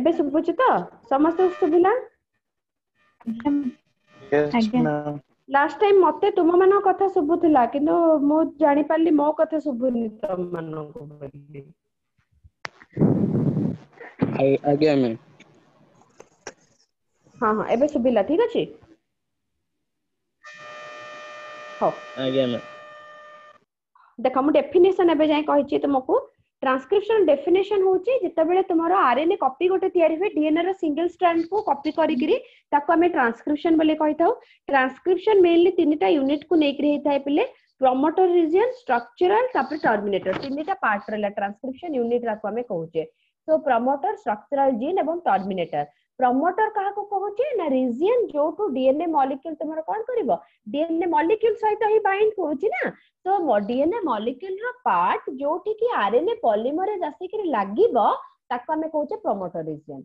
एबे सुबुची तो समस्त सुबिला Yes, ma'am. लास्ट टाइम मते तुम मान कथा सुबुथिला किंतु मो जानि पाली मो कथा सुबुनी तुम मानो को बोली आज्ञा मैम। हाँ हाँ एबे सुबिला ठीक अछि हो आज्ञा मैम। देखो मु डेफिनेशन एबे जाय कहिछि तुमको ट्रांसक्रिप्शन डेफिनेशन होछि जेतेबेले तुम्हारो आरएनए कॉपी गोटे तयारी हुए डीएनए रो सिंगल स्ट्रैंड को कॉपी करिकरी ताको हमें ट्रांसक्रिप्शन बोले कहिताउ। ट्रांसक्रिप्शन मेनली तीनटा यूनिट को नेक रही थाए पिले प्रमोटर रीजन स्ट्रक्चरल तापर टर्मिनेटर तीनटा पार्ट रहला ट्रांसक्रिप्शन यूनिट राको हमें कहूचे। तो प्रमोटर स्ट्रक्चरल जीन एवं टर्मिनेटर प्रमोटर कहा को कहूचे ना रीजन जो टू डीएनए मॉलिक्यूल तुम्हारा कोन करबो डीएनए मॉलिक्यूल सहित ही बाइंड होछि ना तो डीएनए मॉलिक्यूल रो पार्ट जोठी कि आरएनए पॉलीमरेज आसिकरी लागिबो ताको हमें कहूचे प्रमोटर रीजन।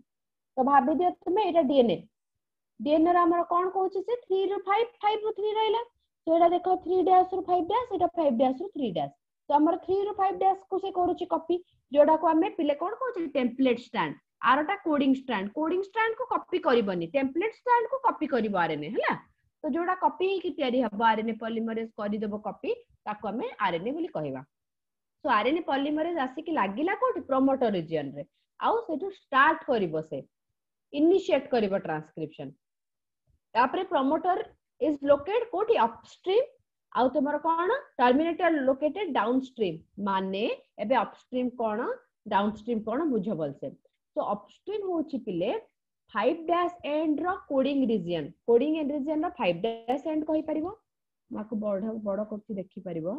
तो भाबी दियो तुमे एटा डीएनए रा हमर कोन कहूचे से 3 रो 5 5 रो 3 रहला तो एटा देखो 3 डैश रो 5 डैश एटा 5 डैश रो 3 डैश तो हमर 3 रो 5 डैश को से करूची कॉपी जोडा को हमें पिले कोन कहूचे टेम्पलेट स्ट्रैंड आरटा कोडिंग स्ट्रैंड को कॉपी करबनी टेम्पलेट स्ट्रैंड को कॉपी करबो आरएनए हला तो जोडा कॉपी की तयारी हबो आरएनए पॉलीमरेज करि देबो कॉपी ताको हमें आरएनए बोली कहबा। तो आरएनए पॉलीमरेज आसी कि लागिला कोठी प्रमोटर रीजन रे आउ सेटू स्टार्ट करिवो से इनिशिएट करिवो ट्रांसक्रिप्शन तापरे प्रमोटर इज लोकेटेड कोठी अपस्ट्रीम आउ तमरो कोन टर्मिनेटर लोकेटेड डाउनस्ट्रीम माने एबे अपस्ट्रीम कोन डाउनस्ट्रीम कोन बुझ बोलसे। तो अपस्ट्रीम होची पिले 5 डैश एंड रो कोडिंग रीजन रो 5 डैश एंड कहि परिबो माको बड़ करछि देखि परिबो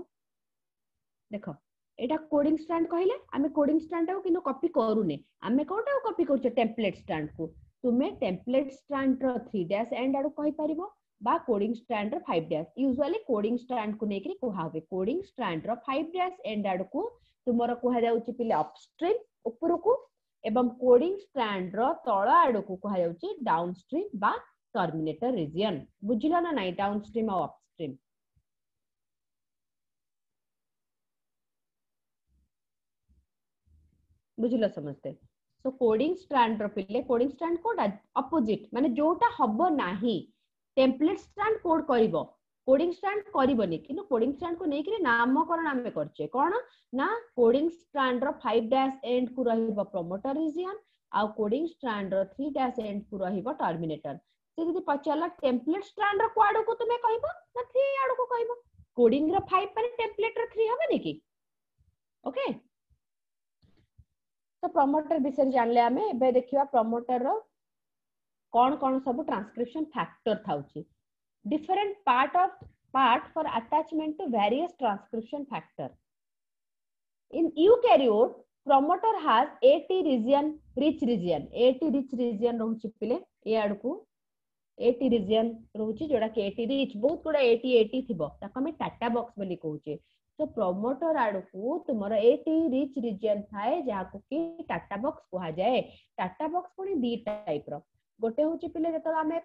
देखो एटा कोडिंग स्ट्रैंड कहले आमे कोडिंग स्ट्रैंड को किनो कॉपी करूने आमे कोटा कॉपी करछे टेम्पलेट स्ट्रैंड को तुमे टेम्पलेट स्ट्रैंड रो 3 डैश एंड आडो कहि परिबो बा कोडिंग स्ट्रैंड रो 5 डैश यूजुअली कोडिंग स्ट्रैंड को नेकरी कोहा होबे कोडिंग स्ट्रैंड रो 5 डैश एंड आडो को तुमरो कोहा जाउची पिले अपस्ट्रीम ऊपर को एवं कोडिंग स्ट्रैंड रो तळ आडो को कोहा जाउची डाउनस्ट्रीम बा टर्मिनेटर रीजन बुझिला ना नाही डाउनस्ट्रीम और अपस्ट्रीम बुझिला समझते। सो कोडिंग स्ट्रैंड रो पिले कोडिंग स्ट्रैंड कोड अपोजिट माने जोटा हबो नाही टेम्पलेट स्ट्रैंड कोड करिवो कोडिंग स्ट्रैंड करिवनी किनो कोडिंग स्ट्रैंड को नेकरी नामकरण हमें करछे कोन ना कोडिंग स्ट्रैंड रो 5 डैश एंड को रहिबो प्रमोटर रीजन आ कोडिंग स्ट्रैंड रो 3 डैश एंड को रहिबो टर्मिनेटर से यदि पचाला टेम्पलेट स्ट्रैंड रो कोड को तुमे कहबो ना 3 आडो को कहबो कोडिंग रो 5 माने टेम्पलेट रो 3 हबे की ओके। तो प्रमोटर विषय जानले आमे एबे देखिबा प्रमोटर रो कोन सब ट्रांसक्रिप्शन फैक्टर थाउची different part for attachment to various transcription factor in eukaryote promoter has 80 rich region रहउची पिले ए आडकू 80 region रहउची जोडा के 80 रिच बहुत गुडा 80 थिबो ताको हम टाटा बॉक्स बोली कहउचे। तो प्रमोटर आडकू तुमरो 80 रिच रीजन थाए जाको कि टाटा बॉक्स कहा जाए। टाटा बॉक्स पुनी दी टाइप रो गोटे होची पिले जतो हमें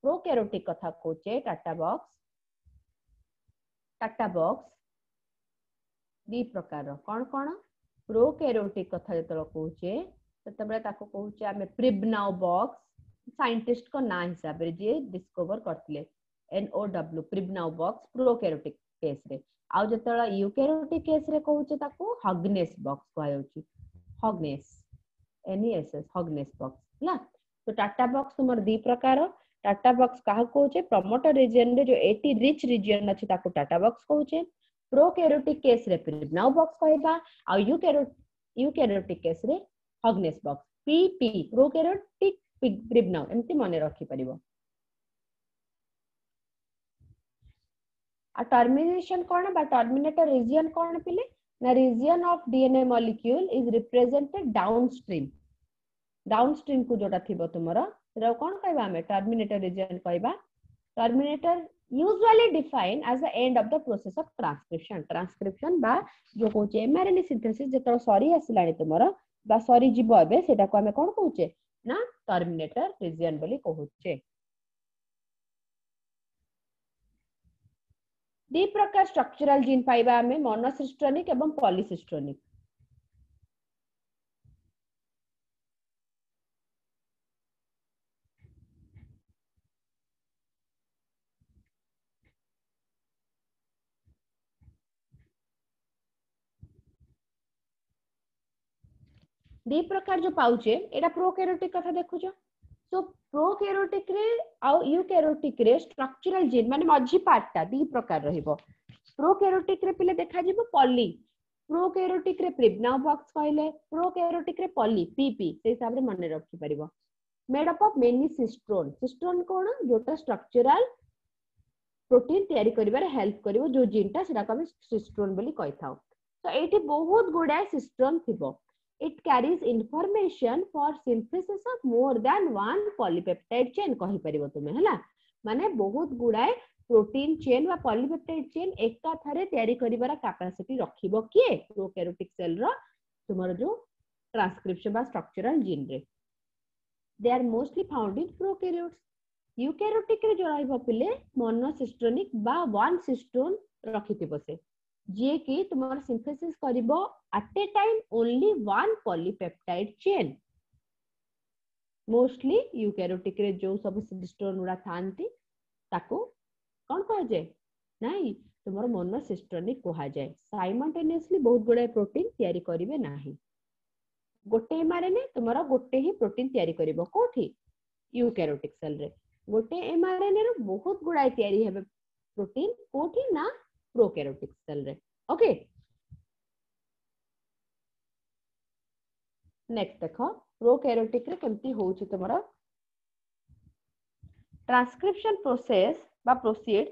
प्रोकैरियोटिक कथा कहउचे टाटा बॉक्स दी प्रकार रो कोन प्रोकैरियोटिक कथा जतो कहउचे ततबे ताको कहउचे हमें प्रिबनाउ बॉक्स साइंटिस्ट को ना हिसाब रे जे डिस्कवर करथिले NOW प्रिबनाउ बॉक्स प्रोकैरियोटिक केस रे आउ जतला यूकैरियोटिक केस रे कहउचे ताको हगनेस बॉक्स कहउची हगनेस NESS हगनेस बॉक्स ना। तो टाटा बॉक्स तुमर दी प्रकार टाटा बॉक्स काहा कहउचे प्रमोटर रीजन रे जो 80 रिच रीजन अछि ताको टाटा बॉक्स कहउचे प्रोकैरियोटिक केस रे प्रिबनाउ बॉक्स कहबा आ यूकैरियोटिक केस रे हगनेस बॉक्स PP प्रोकैरियोटिक प्रिबनाउ एमति माने रखि परिबो। आ टर्मिनेशन कोन बा टर्मिनेटर रीजन कोन पिले ना region of DNA molecule is represented downstream को जोटा थिबो तुमरो रो कोन कहबा हमें टर्मिनेटर रीजन कहबा। Terminator usually defined as the end of the process of transcription बा जो कहउचे mRNA सिंथेसिस जतो सरी आसिलानी तुमरो बा सरी जीवो एबे सेटा को हमें कोन कहउचे ना टर्मिनेटर रीजन बोली कहउचे। दी प्रकार स्ट्रक्चरल जीन पाइबा हमें मोनोसिस्टोनिक एवं पॉलीसिस्टोनिक। दी प्रकार जो पाउचे एटा प्रोकैरियोटिक कथा देखुछ सो प्रोकैरियोटिक रे आ यूकैरियोटिक रे स्ट्रक्चरल जीन माने मझी पार्टटा दी प्रकार रहिबो प्रोकैरियोटिक रे पिले देखा जिवो पॉली प्रोकैरियोटिक रे प्रिग्नाउ बॉक्स कहले प्रोकैरियोटिक रे पॉली पीपी से हिसाब रे मन रखि परिबो मेड अप ऑफ मेनी सिस्ट्रोन सिस्ट्रोन कोन जोटा स्ट्रक्चरल प्रोटीन तयारी करिबार हेल्प करिवो जो जीनटा सेटा को हम सिस्ट्रोन बोली कहथाउ तो एठी बहुत गुडा सिस्ट्रोन थिबो it carries information for synthesis of more than one polypeptide chain कहि परिबो तुमे हला माने बहुत गुडाए प्रोटीन चेन वा पॉलीपेप्टाइड चेन एका थारे तयारी करिबार कैपेसिटी रखिबो किए प्रोकैरियोटिक सेल रो तुमरो जो ट्रांसक्रिप्शन बा स्ट्रक्चरल जीन रे they are mostly found in prokaryotes eukaryotic रे जो रहइबो पिले मोनोसिस्टोनिक बा वन सिस्टोन रखितिबो से जे कि तुम्हारा सिंथेसिस करिबो at a time only one polypeptide chain mostly eukaryotic रे जो सब सिस्टोन उडा थांती ताको कोन कह जाय नाही तुम्हारा मोनोसिस्टोनिक कहा जाय साइमल्टेनियसली बहुत गुडा प्रोटीन तयारी करिवे नाही गोटे एमआरएनए तुम्हारा गोटे ही प्रोटीन तयारी करिवो कोठी यूकैरियोटिक सेल रे गोटे एमआरएनए रो बहुत गुडा तयारी हेबे प्रोटीन कोठी ना प्रोकैरियोटिक सेल रे ओके नेक्स्ट देखो प्रोकैरियोटिक रे केमती होउची तुम्हारा ट्रांसक्रिप्शन प्रोसेस बा प्रोसीड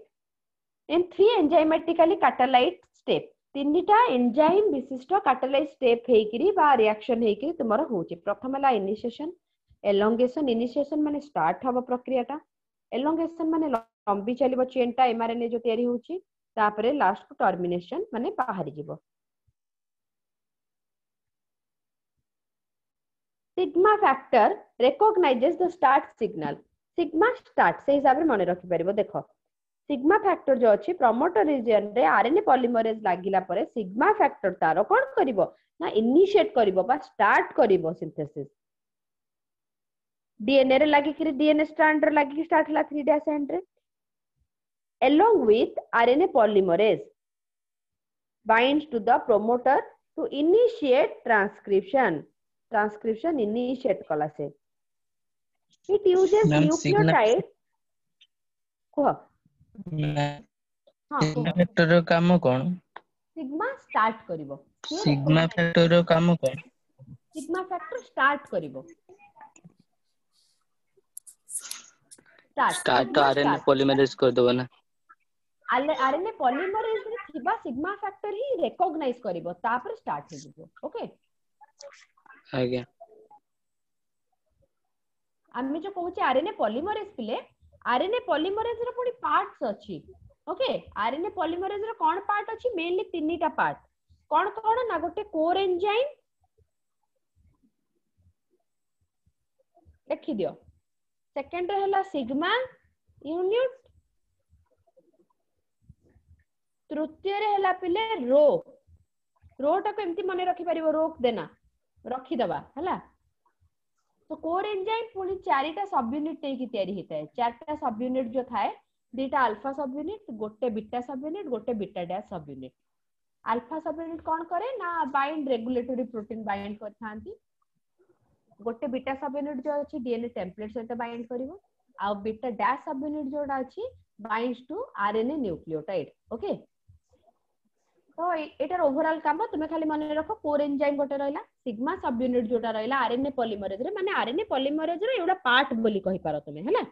इन 3 एंजाइमेटिकली कैटालाइट स्टेप तीनटा एंजाइम विशिष्ट कैटालाइट स्टेप हेकिरी बा रिएक्शन हेकिरी तुम्हारा होउची प्रथम हला इनिशिएशन एलोंगेशन इनिशिएशन माने स्टार्ट हबो प्रक्रियाटा एलोंगेशन माने लंबी चलीबो चेनटा एमआरएनए जो तयारी होउची तापरे लास्ट को टर्मिनेशन माने बाहरी जीवो sigma factor recognises the start signal sigma start से हिसाब रे माने रखि परिबो देखो सिग्मा फैक्टर जो अछि प्रमोटर रीजन रे आरएनए पॉलीमरेज लागिला परे सिग्मा फैक्टर तारो कोन करिवो ना इनिशिएट करिवो बा स्टार्ट करिवो सिंथेसिस डीएनए रे लागि कि डीएनए स्ट्रैंड रे लागि स्टार्ट हला 3 डैश एंड रे along with RNA polymerase binds to the promoter to initiate transcription initiate kala se it uses nucleotide को सिग्मा फैक्टर रो काम कोन सिग्मा स्टार्ट करिवो सिग्मा फैक्टर रो काम कोन सिग्मा फैक्टर स्टार्ट करिवो स्टार्ट तो RNA polymerase कर दबो ना RNA polymerase रे थिबा sigma factor ही recognise करिवो तापर स्टार्ट हो जिवो ओके आज्ञा आमे जो कहूचे आरएनए पॉलीमरेज पिले आरएनए पॉलीमरेज रो पुनी पार्ट्स अछि ओके आरएनए पॉलीमरेज रो कोन पार्ट अछि मेनली तीनटा पार्ट कोन कोन ना गोटे कोर एंजाइम देखि दियो सेकंड रे हला सिग्मा यूनिट तृतीय रे हला पिले रो टा को एम्ति मने रखि परिबो रोक देना रखि दबा हला तो कोर एंजाइम पुनी चारिटा सब यूनिट ते की तयारी हेता है चारटा सब यूनिट जो थाए दीटा अल्फा सब यूनिट गोटे बीटा सब यूनिट गोटे beta dash subunit alpha subunit कोन करे ना बाइंड रेगुलेटरी प्रोटीन बाइंड कर थांती गोटे बीटा सब यूनिट जो अछि डीएनए टेम्पलेट सहित बाइंड करिवो आ बीटा डैश सब यूनिट जोडा अछि binds to RNA nucleotide okay तो एटार ओवरऑल काम तुमे खाली मन रखो कोर एंजाइम गोटे रहला सिग्मा सब यूनिट जोटा रहला आरएनए पॉलीमरेज रे माने आरएनए पॉलीमरेज रे एटा पार्ट बोली कहि पारो तुमे हैला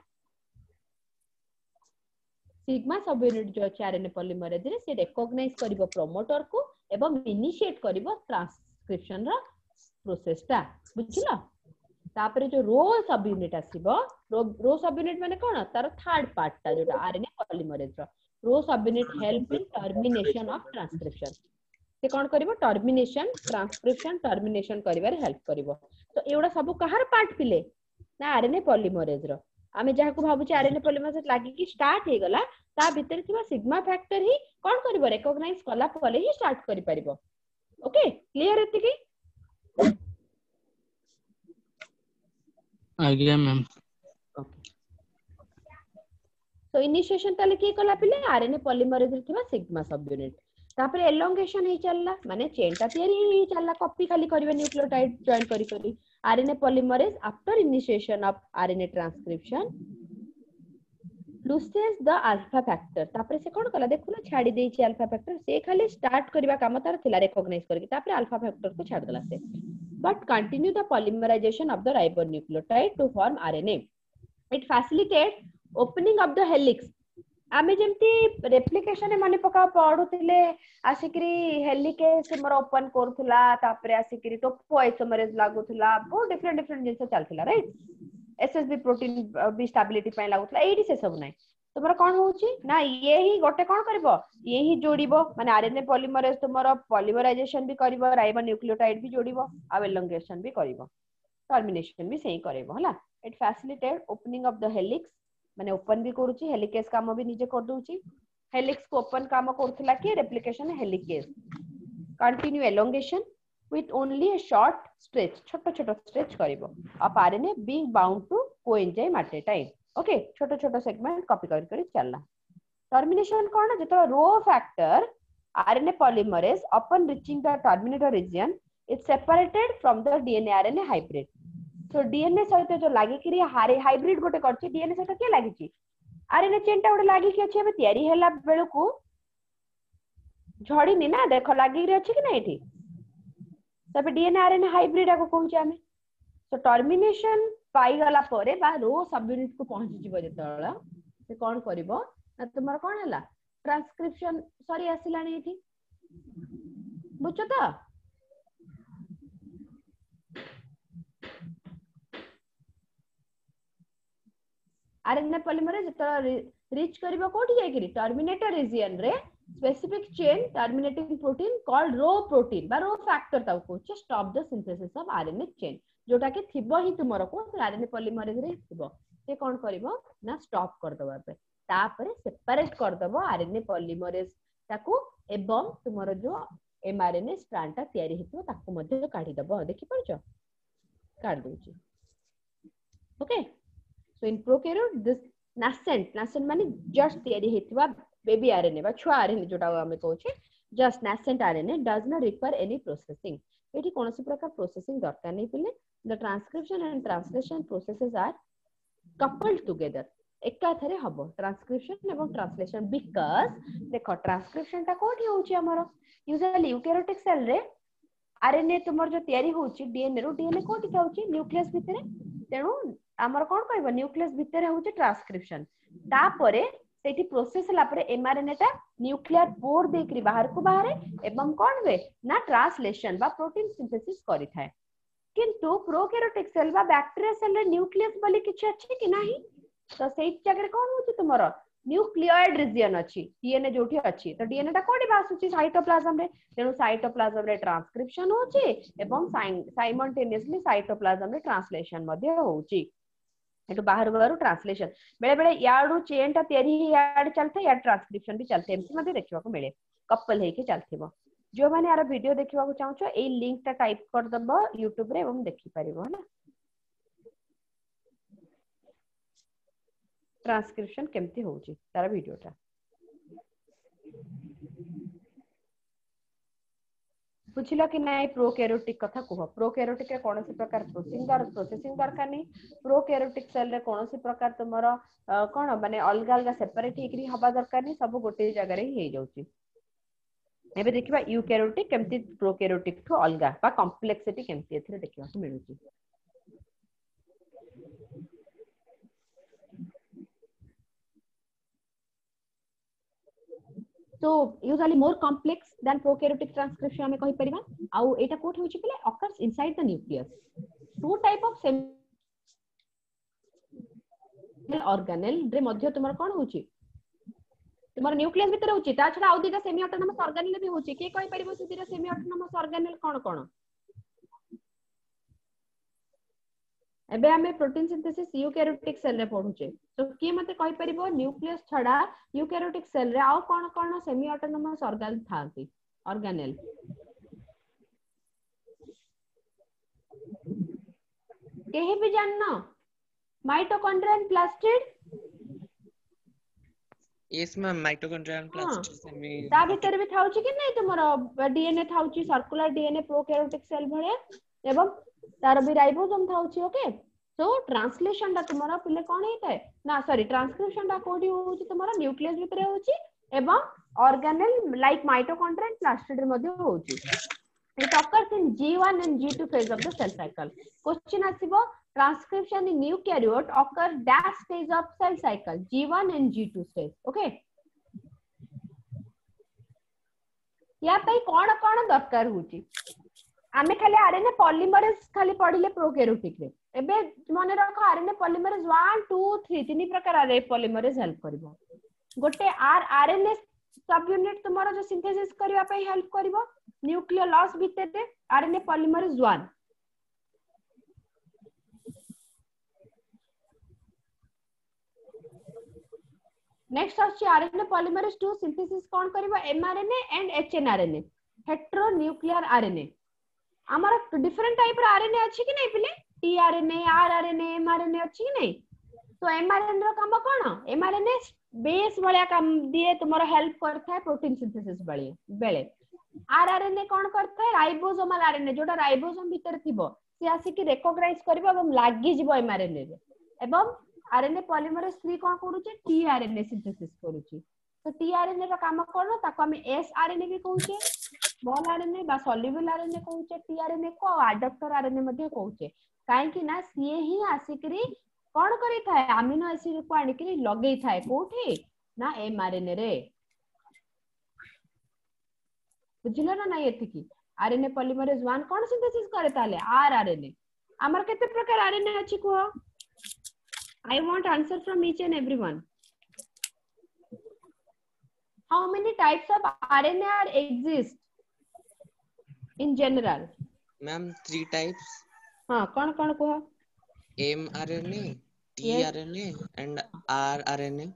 सिग्मा सब यूनिट जो अछि आरएनए पॉलीमरेज रे से रिकॉग्नाइज करिवो प्रोमोटर को एवं इनिशिएट करिवो ट्रांसक्रिप्शन रो प्रोसेस ता बुझिलो तापरे जो रो सब यूनिट आसीबो रो सब यूनिट माने कोन तार थर्ड पार्ट ता जोटा आरएनए पॉलीमरेज रो रो subunit help in termination of transcription से कोन करिवो टर्मिनेशन ट्रांसक्रिप्शन टर्मिनेशन करिवार हेल्प करिवो तो एउडा सब कहार पार्ट पिले ना आरएनए पॉलीमरेज रो आमे जहा को भाबु आरएनए पॉलीमरेज लागि कि स्टार्ट हे गला ता भीतर थिबा सिग्मा फैक्टर ही कोन करिवो रिकॉग्नाइज कला पले ही स्टार्ट करि परिवो ओके क्लियर एति की आज्ञा मैम ओके तो इनिशिएशन ताले की कला पिले आरएनए पॉलीमरेज रे थिबा सिग्मा सब यूनिट तापर एलोंगेशन ही चलला माने चेन टा तयारी ही चलला कॉपी खाली करबे न्यूक्लियोटाइड जॉइन करी RNA polymerase after initiation of RNA transcription loses the alpha factor तापर से कोन कला देखुना छाडी देछि अल्फा फैक्टर से खाली स्टार्ट करबा काम तार थिला रिकॉग्नाइज करके तापर अल्फा फैक्टर को छाड देला से but continue the polymerisation of the ribonucleotide to form RNA it facilitate opening of the helix आमे जेमती रेप्लिकेशन माने पका पढुतिले आसिकरी हेलिकेस मोर ओपन करथुला तापर आसिकरी टोपो आइसोमरेज लागुथुला बहुत डिफरेंट डिफरेंट जिंस चलथिला राइट एसएसबी प्रोटीन भी स्टेबिलिटी पय लागुथला एडी से सब नै तमरा कोन होउची ना ये ही गोटे कोन करबो ये ही जोड़िबो माने आरएनए पॉलीमरेज तुमरो पॉलीमराइजेशन भी करबो राइबोन्यूक्लियोटाइड भी जोड़िबो आ एलोंगेशन भी करबो टर्मिनेशन भी सही करबो हला it facilitate opening of the helix माने ओपन भी करूची हेलिकेस काम भी निजे कर दोची हेलिक्स को ओपन काम करथला कि replication helicase continue elongation with only a short stretch छोटो छोटो stretch करिवो अब RNA being bound to coenzyme at a time okay छोटो छोटो सेगमेंट कॉपी करी चलला टर्मिनेशन कोन जेतो rho factor RNA polymerase upon reaching the terminator region is separated from the DNA RNA hybrid so DNA सहित जो लागि कि हाइब्रिड गोटे करछि DNA सहित के लागि छि आरएनए चेन टा गोटे लागि कि अछि एबे तयारी हैला बेलकू झड़ीनी ना देखो लागि रे अछि कि नै एठी तबे डीएनए आरएनए हाइब्रिड को कहूचे आमे तो टर्मिनेशन पाई गला परे बा रो सब यूनिट को पहुंच जिवो जेतळा से कोन करबो ना तुमर कोन हला ट्रांसक्रिप्शन सॉरी आसिलानी एठी बुझो तो आरएनए पॉलीमरेज जेतळा रीच करबो कोठी जाय करी टर्मिनेटर रीजन रे specific chain terminating protein called row protein बा row factor ताऊ कोचे stop the synthesis of RNA chain जोटा के थिबो ही तुमरो को RNA polymerase रे थिबो से कोन करबो ना स्टॉप कर दबा पे तापरे सेपरेट कर दबो RNA polymerase ताकू एवं तुमरो जो mRNA स्ट्रैंड ता तयारी हितो ताकू मध्ये काढी दबो देखि परछो काढ दोची okay so in prokaryote this nascent माने जस्ट तयारी हितवा बेबी आरएनए बा छुआ आरएनए जोटा हमें कहूचे just nascent RNA does not require any processing एठी कोनोसी प्रकार प्रोसेसिंग दरकार नै पिले the transcription and translation processes are coupled together एका थरे हबो ट्रांसक्रिप्शन एवं ट्रांसलेशन बिकॉज़ देखो ट्रांसक्रिप्शन ता कोठी होउची हमरो यूजुअली यूकैरियोटिक सेल रे आरएनए तुमर जो तयारी होउची डीएनए रो डीएनए कोठी थाउची न्यूक्लियस भितरे तेनु हमर कोन कहबो न्यूक्लियस भितरे होउची ट्रांसक्रिप्शन तापरे सेठी प्रोसेस हला परे एमआरएनए ता न्यूक्लियर पोर देकरी बाहर को बाहर एवं कोन वे ना ट्रांसलेशन बा प्रोटीन सिंथेसिस करि थाए किंतु प्रोकैरियोटिक सेल बा बैक्टीरिया सेल रे न्यूक्लियस बोली किछ अछि कि नाही तो सेई जगह कोन होची तुमरो न्यूक्लियोइड रीजन अछि डीएनए जोठी अछि तो डीएनए ता कोडी बासुची साइटोप्लाज्म रे तेनु साइटोप्लाज्म रे ट्रांसक्रिप्शन होची एवं साइमल्टेनियसली साइटोप्लाज्म रे ट्रांसलेशन मध्ये होची एटु बाहर बाहर ट्रांसलेशन बेले बेले याडू चेन ता तयारी याड चलथे या ट्रांसक्रिप्शन भी चलथे एमसी मध्ये देखिबा को मिले कपल हे के चलथिबो जो माने यार वीडियो देखिबा को चाहछो ए लिंक ता टाइप कर दबो YouTube रे एवं देखि परिबो ना ट्रांसक्रिप्शन केमती होउची तारा वीडियो ता बुझिलो कि नै प्रोकैरियोटिक कथा कहो प्रोकैरियोटिक रे कोनोसी प्रकार प्रोसेसिंग दरकार नै प्रोकैरियोटिक सेल रे कोनोसी प्रकार तुमरो कोन माने अलग अलग सेपरेट हेकरी हबा दरकार नै सब गोटे जगह रे हे जाउची एबे देखिबा यूकैरियोटिक केमती प्रोकैरियोटिक ठो अलगा बा कॉम्प्लेक्सिटी केमती एथरे देखिबा को मिलुची so usually more complex than prokaryotic transcription हमें कहि परिबा आउ एटा कोठ होछि पले occurs inside the nucleus two type of cell organelle रे मध्य तुमर कोन होछि तुमर न्यूक्लियस भीतर होछि ता छडा आउ दिटा सेमी ऑटोनोमस ऑर्गेनेल भी होछि के कहि परिबो से दिटा सेमी ऑटोनोमस ऑर्गेनेल कोन कोन एबे हमें प्रोटीन सिंथेसिस यूकैरियोटिक सेल रे पढुचे तो के मते कहि परिबो न्यूक्लियस छडा यूकैरियोटिक सेल रे आउ कोन कोन सेमी ऑटोनोमस ऑर्गेनेल थांती ऑर्गेनेल केहे भी जानना mitochondria and plastid yes ma'am mitochondria and हाँ प्लास्टिड सेमी ता भीतर भी थाउची कि नहीं तुमरो डीएनए थाउची सर्कुलर डीएनए प्रोकैरियोटिक सेल भले एवं तार भी राइबोसोम थाउची ओके सो ट्रांसलेशन दा तुमरो पिले कोन हेतै ना सॉरी ट्रांसक्रिप्शन दा कोडी होउची तुमरो न्यूक्लियस भीतर होउची एवं organelle like mitochondria and plastid मध्ये होउची it occurs in G1 and G2 phase of the cell cycle question asibo transcription in eukaryote occur dash stage of cell cycle G1 and G2 stage okay या पे कोन कोन दरकार होची आमे खाली RNA polymerase खाली पढिले prokaryotic रे एबे मने रखो आरएनए पॉलीमरेज 1 2 3 तीन प्रकार आरएनए पॉलीमरेज हेल्प करबो गोटे आरएनए सब यूनिट तुम्हारा जो सिंथेसिस करबा पे हेल्प करबो न्यूक्लियर लॉस भीतर आरएनए पॉलीमरेज 1 नेक्स्ट अछि आरएनए पॉलीमरेज 2 सिंथेसिस कोन करबो mRNA and hnRNA hetero nuclear RNA हमारा डिफरेंट टाइप रो आरएनए अछि कि नै पिले टीआरएनए आरआरएनए एमआरएनए अछि कि नै तो एमआरएनए रो काम कोन एमआरएनए बेस वाला काम दिए तुम्हारा हेल्प करता है प्रोटीन सिंथेसिस बेले आरआरएनए कोन करता है राइबोसोमल आरएनए जोटा राइबोसोम भीतर थिबो से आसी कि रिकॉग्नाइज करबो एवं लागि जिवो एमआरएनए रे एवं आरएनए पॉलीमरेज 3 कोन करूची टीआरएनए सिंथेसिस करूची तो टीआरएनए रो काम कोन ताको हम एसआरएनए भी कहूचे स्मॉल आरएनए बा सॉल्युबल आरएनए कहूचे टीआरएनए को एडाप्टर आरएनए मध्ये कहूचे काहे कि ना सीए ही आसिकरी कोन करी थाए अमीनो एसिड को आनिकरी लगेई थाए कोठी ना एमआरएनए रे बुझिलो ना नहीं एथि की आरएनए पॉलीमरेज 1 कोन सिंथेसिस करे ताले आरआरएनए हमर केते प्रकार आरएनए अछि को I want answer from each and everyone how many types of RNA are exist in general ma'am 3 types हां कोन कोन को एमआरएनए टीआरएनए एंड आरआरएनए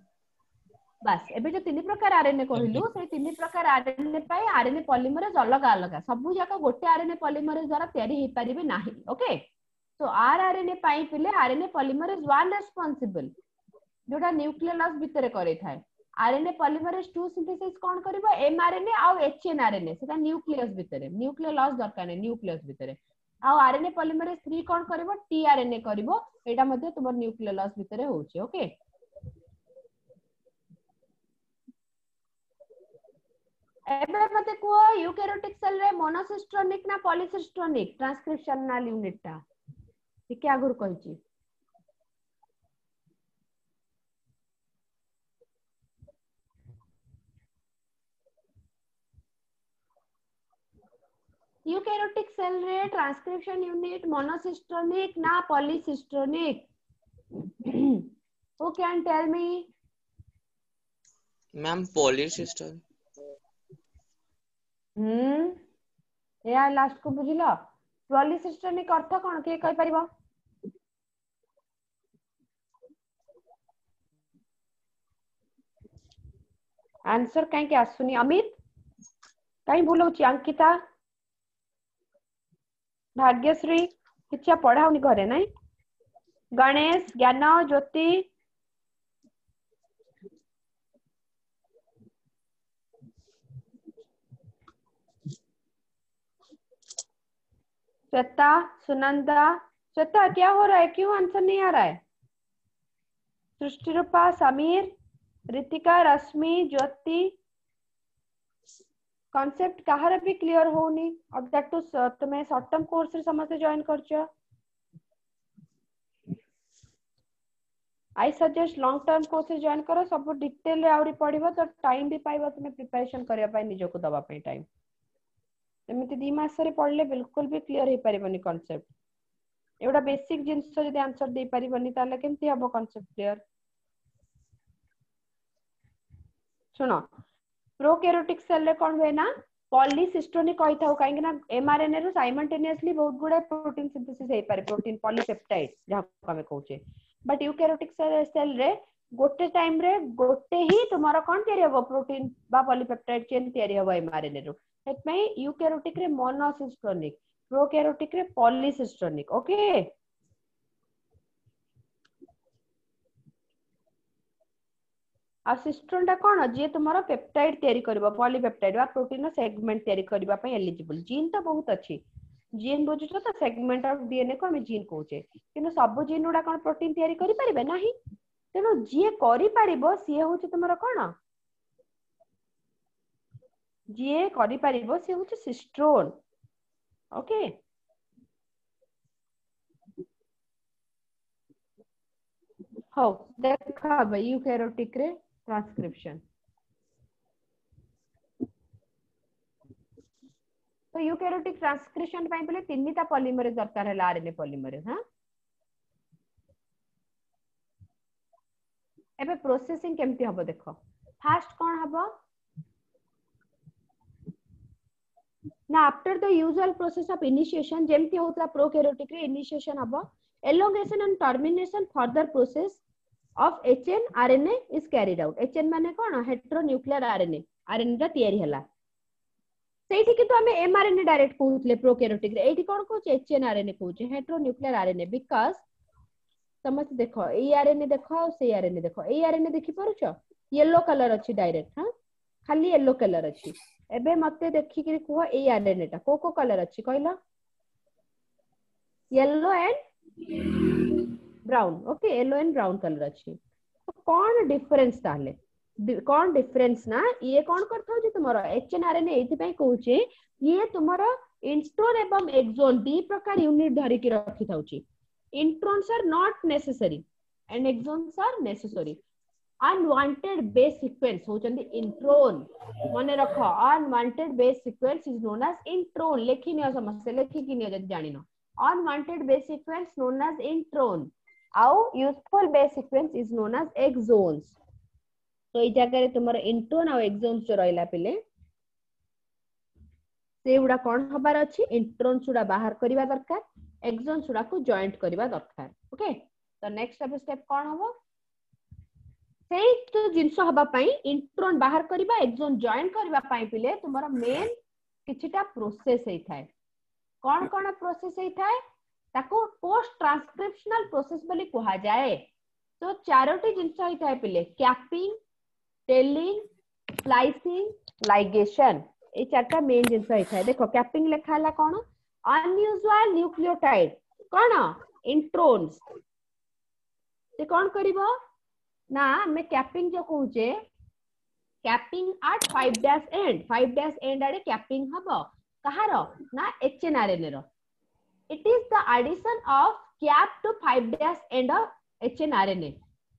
बस एबे जो तीन प्रकार आरएनए कहिलु से तीन प्रकार आरएनए पाई आरएनए पॉलीमरेज अलग अलग सब जाका गोटे आरएनए पॉलीमरेज द्वारा तयारी हे परिबे नाही ओके तो आरआरएनए पाई पिले आरएनए पॉलीमरेज 1 रेस्पोंसिबल जोटा न्यूक्लियर लॉस भीतर करे थाए आरएनए पॉलीमरेज 2 सिंथेसिस कोन करबो एमआरएनए आ एचएनआरएनए सेटा न्यूक्लियस भीतर न्यूक्लियर लॉस दरकार नै न्यूक्लियस भीतर आ आरएनए पॉलीमरेज 3 कोन करबो टीआरएनए करबो एटा मध्ये तुमर न्यूक्लियर लॉस भीतर होउची ओके एबे मते को यूकैरियोटिक सेल रे मोनोसिस्टोनिक ना पॉलीसिस्टोनिक ट्रांसक्रिप्शनल यूनिट ता ठीक है आगुर कहिची यूकैरियोटिक सेल रे ट्रांसक्रिप्शन यूनिट मोनोसिस्टोनिक ना पॉलीसिस्टोनिक who can tell me ma'am पॉलीसिस्टोनिक या लास्ट को बुझिलो पॉलीसिस्टोनिक अर्थ कोन के कहि परिबो आंसर काहे के आसुनी अमित काहे बोलौची अंकिता भाग्यश्री किछा पढाउनी घरे नै गणेश ज्ञान ज्योति श्वेता सुनंदा श्वेता क्या हो रहा है क्यों आंसर नहीं आ रहा है सृष्टि रूपा समीर रितिका रश्मि ज्योति कॉन्सेप्ट कहार भी क्लियर होनी अब दैट टू तुम्हें शॉर्ट टर्म कोर्स रे समस्त जॉइन करछो I suggest long term course रे जॉइन करो सब डिटेल रे आउरी पढिबो तो टाइम भी पाइबो तुम्हें प्रिपरेशन करिया पाई निजो को दबा पाई टाइम एमिति 2 मास रे पढले बिल्कुल भी क्लियर हे परिबनी कांसेप्ट एवडा बेसिक जिंस जदी आंसर दे परिबनी ताले केमति हबो कांसेप्ट क्लियर सुनो प्रोकैरियोटिक सेल रे कोन होय ना पॉलीसिस्टोनिक कहि थाउ काहे ना एमआरएनए रो साइमल्टेनियसली बहुत गुडे प्रोटीन सिंथेसिस हे पारे प्रोटीन पॉलीपेप्टाइड जहा को हमें कहूचे बट यूकैरियोटिक सेल रे गोटे टाइम रे गोटे ही तुम्हारा कोन तयारी हबो प्रोटीन बा पॉलीपेप्टाइड चेन तयारी हबो एमआरएनए रो एतमै यूकैरियोटिक रे मोनोसिस्टोनिक प्रोकैरियोटिक रे पॉलीसिस्टोनिक ओके आ सिस्ट्रोन टा कोन जे तुम्हारा पेप्टाइड तयारी करबो पॉलीपेप्टाइड बा प्रोटीन सेगमेंट तयारी करबा पय एलिजिबल जीन तो बहुत अछि जीन बुझुछ तो सेगमेंट ऑफ डीएनए को हम जीन कहूचे किंतु सब जीन उडा कोन प्रोटीन तयारी करि परिबे नाही तेनो जे करि परिबो सी होचे तुम्हारा कोन जे करि परिबो सी होचे सिस्ट्रोन ओके हो देखा भाई यूकैरियोटिक रे ट्रांसक्रिप्शन तो यूकैरियोटिक ट्रांसक्रिप्शन पय पले तीनटा पॉलीमरेज दरकार है आरएनए पॉलीमरेज हां एबे प्रोसेसिंग केमती हबो देखो फास्ट कोन हबो ना after the usual process of initiation जेमती होतला प्रोकैरियोटिक रे इनिशिएशन हबो elongation and termination further process of HN RNA is carried out HN माने कोन हेटेरोन्यूक्लियर RNA RNA ता तयारी हला सेठी किंतु हमें mRNA डायरेक्ट कहउतले प्रोकैरियोटिक रे एठी कोन कहउचे HN RNA कहउचे हेटेरोन्यूक्लियर RNA बिकॉज़ समझ देखो ए RNA देखो से RNA देखो ए RNA देखि परुचो येलो कलर अछि डायरेक्ट हां खाली येलो कलर अछि एबे मते देखि कि कोह ए RNA ता को कलर अछि कहलो yellow and brown okay yellow and brown colour अच्छी तो कौन डिफरेंस ताले कौन डिफरेंस ना ये कौन करथौ जे तुमरो एचएनआरएनए एथि पय कहउचे ये तुमरो इंट्रोन एवं एक्सोन दी प्रकार यूनिट धरि के रखि थाउची introns are not necessary and exons are necessary unwanted base sequence होचंदी इंट्रोन मने रखो unwanted base sequence is known as intron लेखि नियो समस्या लेखि कि नियो जदि जानिनो unwanted base sequence known as intron आउ useful base sequence is known as exons तो ई जगह रे तुमरो intron और exons जो रहला पिले से उडा कोन हबार अछि इंट्रोन सुडा बाहर करिवा दरकार एक्सोन सुडा को जॉइंट करिवा दरकार ओके तो नेक्स्ट स्टेप कोन हबो सेई तो जिंसो हबा पई इंट्रोन बाहर करिवा एक्सोन जॉइंट करिवा पई पिले तुमरो मेन किछिटा प्रोसेस हेई थाए कौन कौन प्रोसेस है ताको पोस्ट ट्रांसक्रिप्शनल प्रोसेस बोली कहा जाए तो चारोटी जिंस होता पिले कैपिंग टेलिंग स्लाइसिंग लाइगेशन ए चारटा मेन जिंस होता है देखो कैपिंग लिखा हला कौन अनयूजुअल न्यूक्लियोटाइड कौन इंट्रोन्स से कौन करिवो ना मैं कैपिंग जो कहूचे capping eight 5' and Ade capping हबो कहारो ना HNRNA row it is the addition of cap to 5' end of HNRNA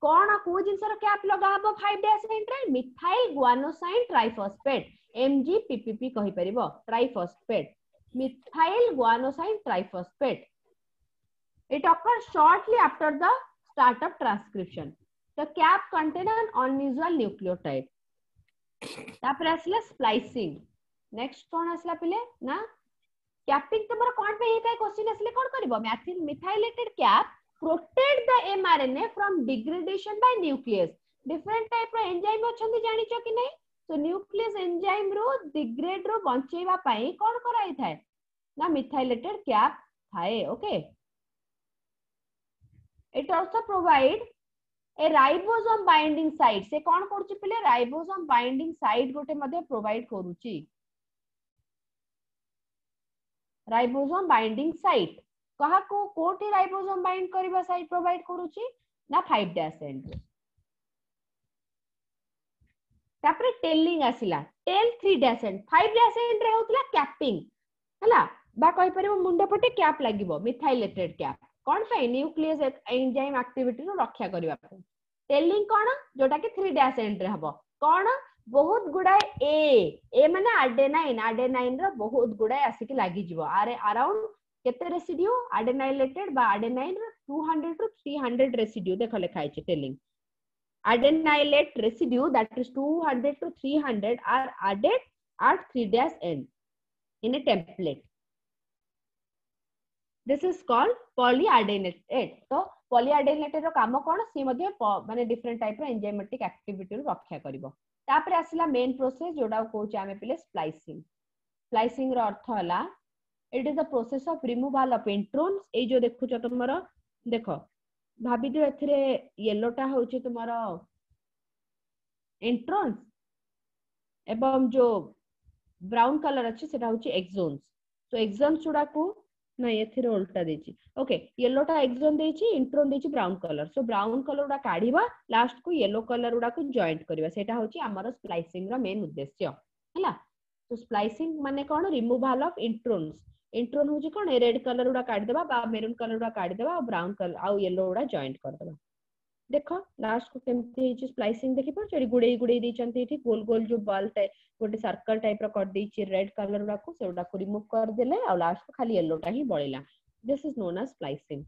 कोन को जिंस रो कैप लगा हबो 5' end रे मिथाइल ग्वानोसाइन ट्राइफॉस्फेट MGPPP कहि परिबो triphosphate methyl guanosine triphosphate it occurs shortly after the start of transcription the cap contain an unusual nucleotide तापर आसला splicing next कौन आसला पिले ना कैपिंग तमरा कोन पे एक क्वेश्चन आसले कोन करबो methylated cap protect the mRNA from degradation by nuclease different type रो एंजाइम अछंदी जानि छ कि नै तो न्यूक्लियस एंजाइम रो डिग्रेड रो बंचेबा पई कोन कराई थाए ना मिथाइलेटेड कैप थाए okay it also provide a ribosome binding site से कोन करछि पिले राइबोसोम बाइंडिंग साइट गोटे मध्ये प्रोवाइड करूछि राइबोसोम बाइंडिंग साइट कहा को कोठी राइबोसोम बाइंड करबा साइट प्रोवाइड करूची ना 5' एंड तापर टेलिंग आसिला टेल 3' एंड 5' एंड रे होतला कैपिंग हला बा कहि परिबो मुंडा पटे कैप लागिबो मिथाइलेटेड कैप कोन पे न्यूक्लियस एंजाइम एक्टिविटी रो रक्षा करबा टेलिंग कोन जोटा कि 3' एंड रे हबो कोन बहुत गुडा ए माने आडेनाइन रो बहुत गुडा आसी कि लागि जिवो आरे अराउंड केते रेसिड्यू आडेनाइलेटेड बा आडेनाइन रो 200 टू 300 रेसिड्यू देखो लिखाइ छै telling adenylate residue that is 200 to 300 are added at 3' end in a template this is called polyadenylate तो polyadenylate रो काम कोन सी मध्ये माने डिफरेंट टाइप रो एंजाइमेटिक एक्टिविटी रो रक्षा करिवो तापर आसिला मेन प्रोसेस जोडा कोच आमे पिले स्प्लाइसिंग रो अर्थ हला it is the process of removal of introns ए जो देखु छ तुमरो देखो भाबी दो एथरे येलोटा होची तुमरो इंट्रोन्स एवं जो ब्राउन कलर अच्छे सेटा होची एक्सोन्स तो एक्सोन्स गुडा को नहीं एथिरे उल्टा देची ओके येलोटा एक्सोन देची इंट्रोन देची brown colour so brown colour गुडा काढिबा लास्ट को येलो कलर गुडा को जॉइंट करबा सेटा होची हमर स्प्लाइसिंग रो मेन उद्देश्य हला तो स्प्लाइसिंग माने कोन रिमूवल ऑफ इंट्रोन्स इंट्रोन होची कोन रेड कलर गुडा काढ देबा बा मेरून कलर गुडा काढ देबा और ब्राउन कलर आ येलो गुडा जॉइंट कर देबा देखो लास्ट को केमती हिची स्प्लाइसिंग देखि पर गुडे गुडे दैचंती एठी गोल गोल जो बॉल टाइप गोटे सर्कल टाइप रो कर दैची रेड कलर गुडा को सेउडा को रिमूव कर देले और लास्ट को खाली येलो टा ही बळिला this is known as splicing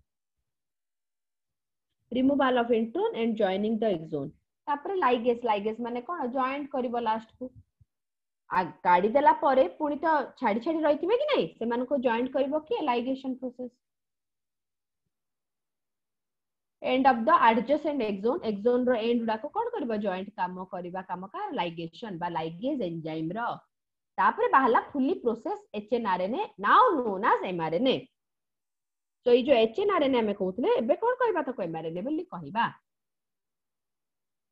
removal of intron and joining the exon तापर लाइगेस माने कोन जॉइंट करबो लास्ट को गाड़ी देला परे पुनी तो छाड़ी छाड़ी रहिथिबे कि नहीं से मान को जॉइंट करबो कि ligation process end of the adjacent exon रो एंड गुडा को कोन करबो जॉइंट काम का लाइगेशन बा लाइगेज एंजाइम रो तापर बाहला fully process hnRNA now known as mRNA तो ये जो एचएनआरएनए हमें कहउतले एबे कोन कहबा तो एमआरएनए बोली कहबा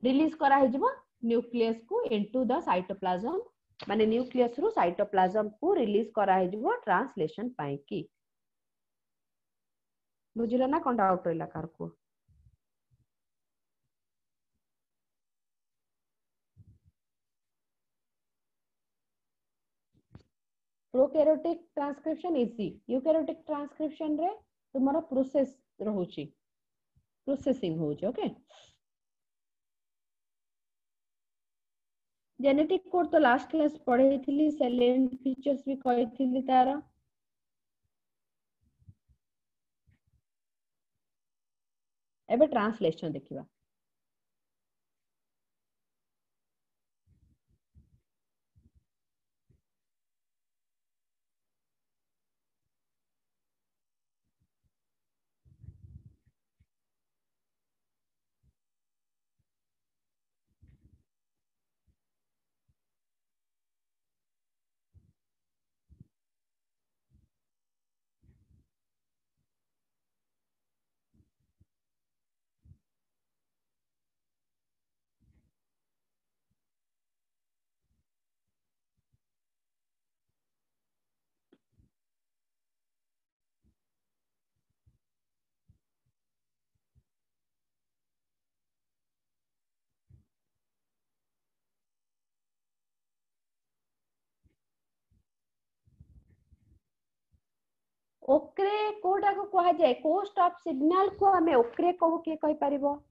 रिलीज करा हिजबो न्यूक्लियस को इनटू द साइटोप्लाज्म माने न्यूक्लियस रु साइटोप्लाज्म को रिलीज करा हिजबो ट्रांसलेशन पाई की बुझिला ना कोन डाउट रहला कार को prokaryotic transcription easy eukaryotic transcription रे तुम्हारा प्रोसेस रहउची प्रोसेसिंग होउची ओके जेनेटिक कोड तो लास्ट क्लास पढ़े थिली सेल एंड फीचर्स भी कहि थिली तारा एबे ट्रांसलेशन देखिबा ओक्रे कोडा को कहा जाए को स्टॉप सिग्नल को हमें ओक्रे कहू के कहि परिबो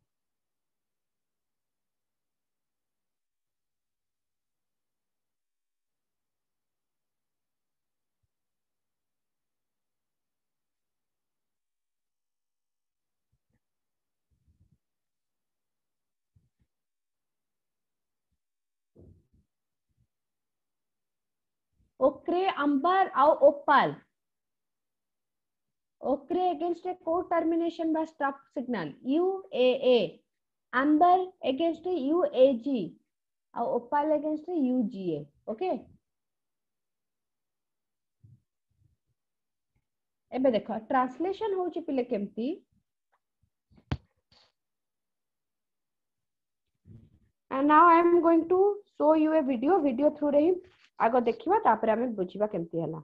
ओक्रे अंबर और opal ochre against a code termination by stop signal UAA amber against UAG और opal against UGA ओके एबे देखो ट्रांसलेशन होची पिले केमती and now I am going to show you a video through रे आगो देखिबा तापर हमें बुझिबा केमती हला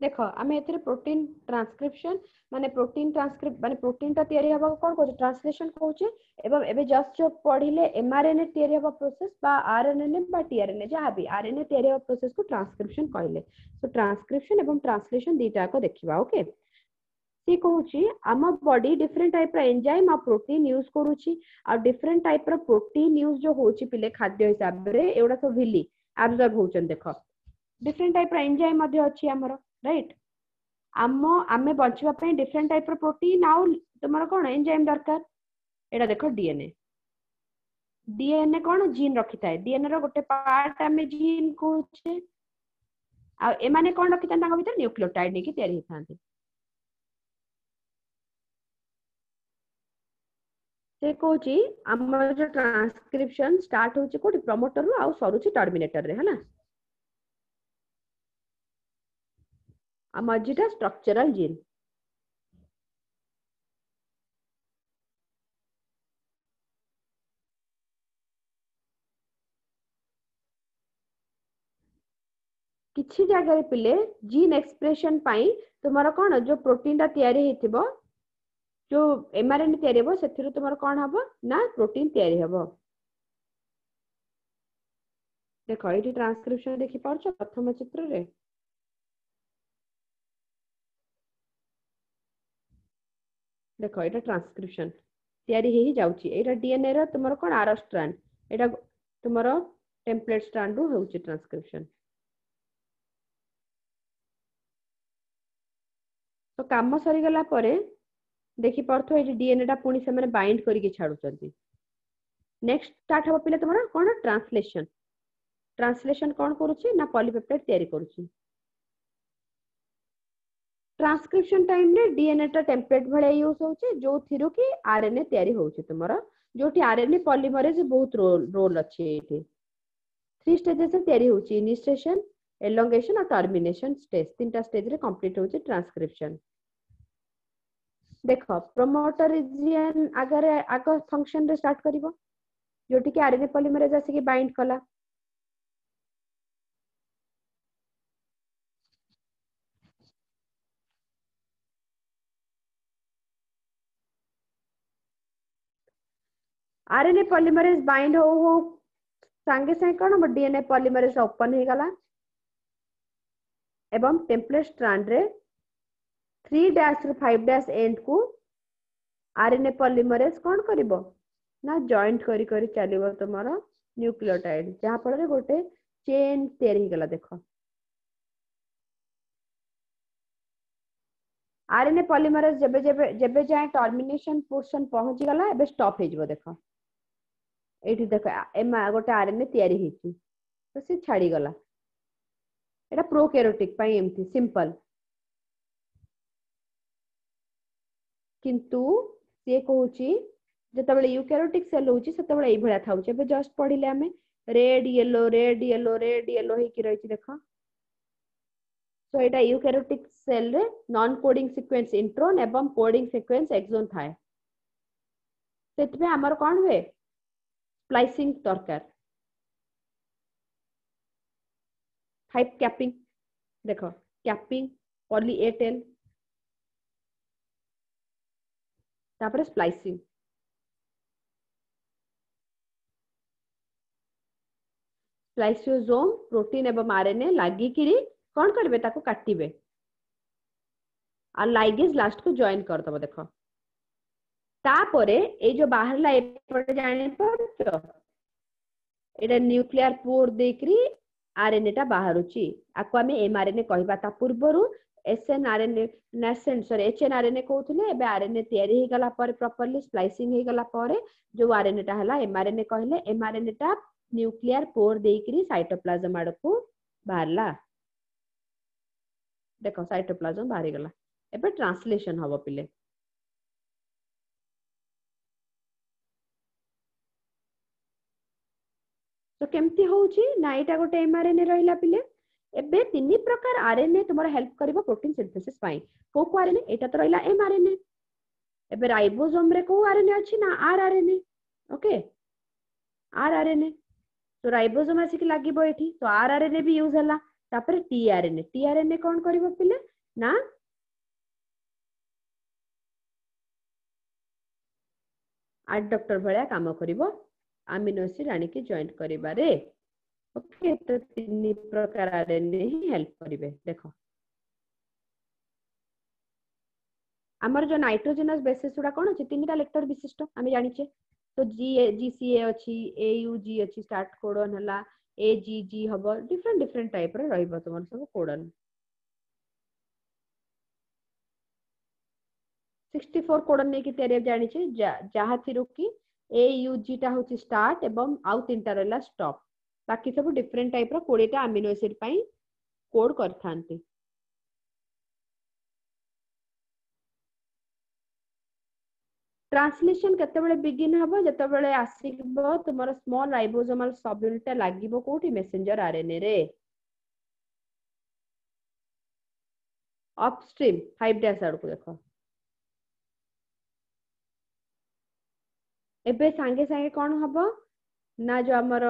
देखो आमे एथिरे प्रोटीन ट्रांसक्रिप्शन माने प्रोटीन ट्रांसक्रिप्ट माने प्रोटीन ता तयारी हबा कोन कहू ट्रांसलेशन कहूचे एवं एबे जस्ट जो पढिले एमआरएनए तयारी हबा प्रोसेस बा आरएनए बा टीआरएनए जहा भी आरएनए तयारी हबा प्रोसेस को ट्रांसक्रिप्शन कहले सो ट्रांसक्रिप्शन एवं ट्रांसलेशन दीटा को देखिबा ओके सी कहूची आम बॉडी डिफरेंट टाइप रो एंजाइम आ प्रोटीन यूज करूची आ डिफरेंट टाइप रो प्रोटीन यूज जो होची पिले खाद्य हिसाब रे एवडा सब विली एब्जॉर्ब होचन देखो डिफरेंट टाइप रो एंजाइम मध्ये अछि हमरो राइट आमे बचवा पे डिफरेंट टाइप रो प्रोटीन आउ तुमर कौन एंजाइम दरकार एटा देखो डीएनए डीएनए कौन जीन रखी थाए डीएनए रो गोटे पार्ट आमे जीन कहूचे आ एमाने कौन रखी थाए भीतर न्यूक्लियोटाइड नेकी तैयारी होथांती से कहूची हमर जो ट्रांसक्रिप्शन स्टार्ट होची कोठी प्रमोटर रो आ सरुची टर्मिनेटर रे हला आ मझीटा स्ट्रक्चरल जीन किछि जगह पिले जीन एक्सप्रेशन पाई तुम्हारा कौन जो प्रोटीन टा तैयारी हेतिबो जो एमआरएनए तैयारी हबो सेथिरु तुम्हारा कौन हबो ना प्रोटीन तैयारी हबो देखो एटी ट्रांसक्रिप्शन देखि पाउछ प्रथम चित्र रे देखो एटा ट्रांसक्रिप्शन तैयारी हे जाउची एटा डीएनए रो तुम्हारा कौन आर स्ट्रैंड एटा तुम्हारा टेम्पलेट स्ट्रैंड रो होउची ट्रांसक्रिप्शन तो काम सरी गला परे देखि परथो एटी डीएनए टा पुनी से माने बाइंड करिके छाडुचंती नेक्स्ट स्टार्ट हबो पिले तुम्हारा कोन ट्रांसलेशन ट्रांसलेशन कौन करूची ना पॉलीपेप्टाइड तैयारी करूची ट्रांसक्रिप्शन टाइम रे डीएनए टा टेम्पलेट भले यूज होची जो थिरु की आरएनए तैयारी होची तुम्हारा जोठी आरएनए पॉलीमरेज बहुत रोल अछि एठी थ्री स्टेजेस से तैयारी होची इनिशिएशन एलोंगेशन और टर्मिनेशन स्टेज तीनटा स्टेज रे कंप्लीट होची ट्रांसक्रिप्शन देखो प्रोमोटर रीजन अगर आग फंक्शन रे स्टार्ट करिवो जोठी की आरएनए पॉलीमरेज आसी की बाइंड कला आरएनए पॉलीमरेज बाइंड हो संगे संगे कौन डीएनए पॉलीमरेज ओपन हो गला एवं टेम्पलेट स्ट्रैंड रे 3' ରୁ 5' एंड को आरएनए पॉलीमरेज कौन करिवो ना जॉइंट करी करी चलिवो तुम्हारा न्यूक्लियोटाइड जहां फल रे गोटे चेन तैयारी गला देखो आरएनए पॉलीमरेज जेबे जेबे जेबे जाए टर्मिनेशन पोर्शन पहुंच गला एबे स्टॉप हे जबो देखो एठी देखो एमा गोटे आरएनए तैयारी हेची तो से छाड़ी गला एटा प्रोकैरियोटिक पई एमथि सिंपल किंतु से कहूची जतबेले यूकैरियोटिक सेल होची सेतबेले एई भळा थाउची एबे जस्ट पढिले हमें red yellow red yellow red yellow हे की रहिची देखो सो एटा यूकैरियोटिक सेल रे नॉन कोडिंग सीक्वेंस इंट्रोन एवं कोडिंग सीक्वेंस एक्सोन थाए सेतबे हमर कोन हुए स्प्लाइसिंग दरकार 5 कैपिंग देखो कैपिंग पॉली ए टेल तापर स्प्लाइसिंग स्प्लाइसियोसोम प्रोटीन एवं आरएनए लागी किरी कौन करबे ताको काटिबे आ लाइगेज लास्ट को जॉइन कर दबो देखो तापरे ए जो बाहरला एपटे जाने पड़तो एटा न्यूक्लियर पोर देकरी आरएनए टा बाहरुची आको हमें एमआरएनए कहबा ता पूर्वरु एसएनआरएनए नेसेंट सॉरी एचएनआरएनए कहउथले एबे आरएनए तैयारी हे गला पर प्रॉपर्ली स्प्लाइसिंग हे गला पर जो आरएनए टा हला एमआरएनए कहले एमआरएनए टा न्यूक्लियर पोर देकरी साइटोप्लाज्म आडको बाहरला देखो साइटोप्लाज्म बाहरी गला एबे ट्रांसलेशन हबो पिले तो केमती होउची ना एटा गोटे एमआरएनए रहिला पिले एबे तीन प्रकार आरएनए तुमरा हेल्प करिवो प्रोटीन सिंथेसिस पाई को आरएनए एटा तो रहिला एमआरएनए एबे राइबोसोम रे को आरएनए अछि ना आरआरएनए ओके आरआरएनए तो राइबोसोम आसी कि लागिबो एठी तो आरआरएनए भी यूज हला तापर टीआरएनए कौन करिवो पिले ना एडप्टर भलिया काम करिवो अमीनो एसिड आनी के जॉइन करिबारे ओके तो तीन प्रकार आरएनए ही हेल्प करिवे देखो हमर जो नाइट्रोजनस बेसिस उडा कोन अछि तीनटा लेक्टर विशिष्ट आमे जानि छे तो जीसीए अछि एयूजी अछि स्टार्ट कोडन हला एजीजी हबो डिफरेंट डिफरेंट टाइप रे रहइबो तमर सब कोडन 64 कोडन नेकी तैयारी जानि छे जहा थिरु की ए यू जी टा होची स्टार्ट एवं आउ तीनटा रहला स्टॉप बाकी सब डिफरेंट टाइप रो 20 टा अमीनो एसिड पई कोड करथांती ट्रांसलेशन केतेबेले बिगिन हबो जतेबेले आसीबो तुमर स्मॉल राइबोसोमल सब यूनिट लागिबो कोठी मेसेंजर आरएनए रे अपस्ट्रीम 5 डैश आड़ को देखो एबे सांगे सांगे कोन हबो ना जो हमर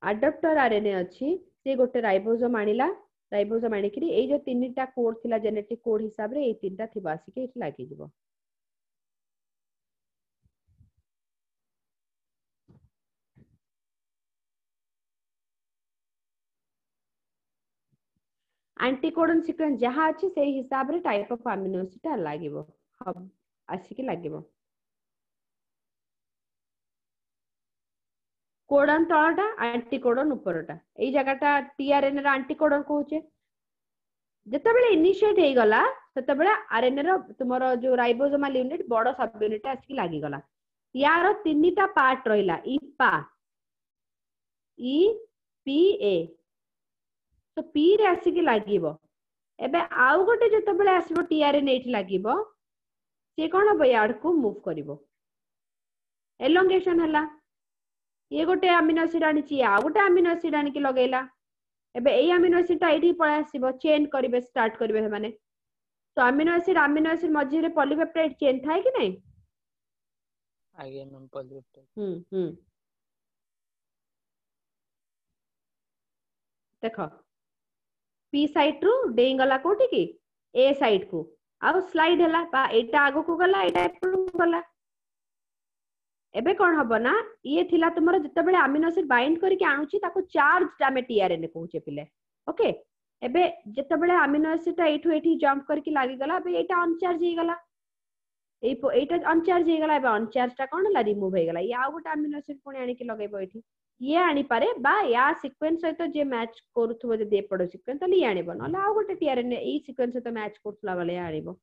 अडॉप्टर आरएनए अछि से गोटे राइबोसोम आनिला राइबोसोम आनिकरी ए जो तीनटा कोड थिला जेनेटिक कोड हिसाब रे ए तीनटा थिबा आसी के लागि जिवो एंटीकोडन सीक्वेंस जहाँ अच्छी से हिसाब रे टाइप ऑफ अमीनो एसिड लागिवो हम आसी के लागिवो कोडन तळटा एंटीकोडन उपरटा एई जगहटा टीआरएनए रा एंटीकोडन कहूचे जतबेले इनिशिएट हे गला ततबेले आरएनए रो तुमरो जो राइबोसोमल यूनिट बड़ सब यूनिट आसी लागि गला यार तीनटा पार्ट रहिला इपा ई पी ए तो पी रे आसी के लागिवो एबे आउ गोटे जतबेले आसीबो टीआरएनए एठी लागिवो से कोन हबो याड को मूव करिवो एलोंगेशन हला ये गोटे अमीनो एसिड आनी छि आ गोटे अमीनो एसिड आनी के लगेला एबे एई अमीनो एसिड ता एठी पळे आसीबो चेन करिवे स्टार्ट करिवे माने तो अमीनो एसिड मझी रे पॉलीपेप्टाइड चेन थाए कि नहीं आगे मैम पॉलीपेप्टाइड देखो पी साइड रु डेई गला कोठी की ए साइड को आ स्लाइड हला बा एटा आगो को गला एटा एपडू गला एबे कोन हबो ना ये थिला तुमरो जतबेले अमीनो एसिड बाइंड करके आनुची ताको चार्ज आमे टीआरएनए कहूचे पिले ओके एबे जतबेले अमीनो एसिड ता एठू एठी जंप करके लागि गला एबे एटा अनचार्ज हे गला एटा अनचार्ज हे गला एबे अनचार्ज ता कोन ला रिमूव हे गला या गोटे अमीनो एसिड पुणी आनी के लगेबो एठी ये आनी पारे बा या सीक्वेंस सहित जे मैच करूथबो जे दे पड़ो सीक्वेंस तले आनीबो नले आ गोटे टीआरएनए ई सीक्वेंस सहित मैच करथला वाले आनीबो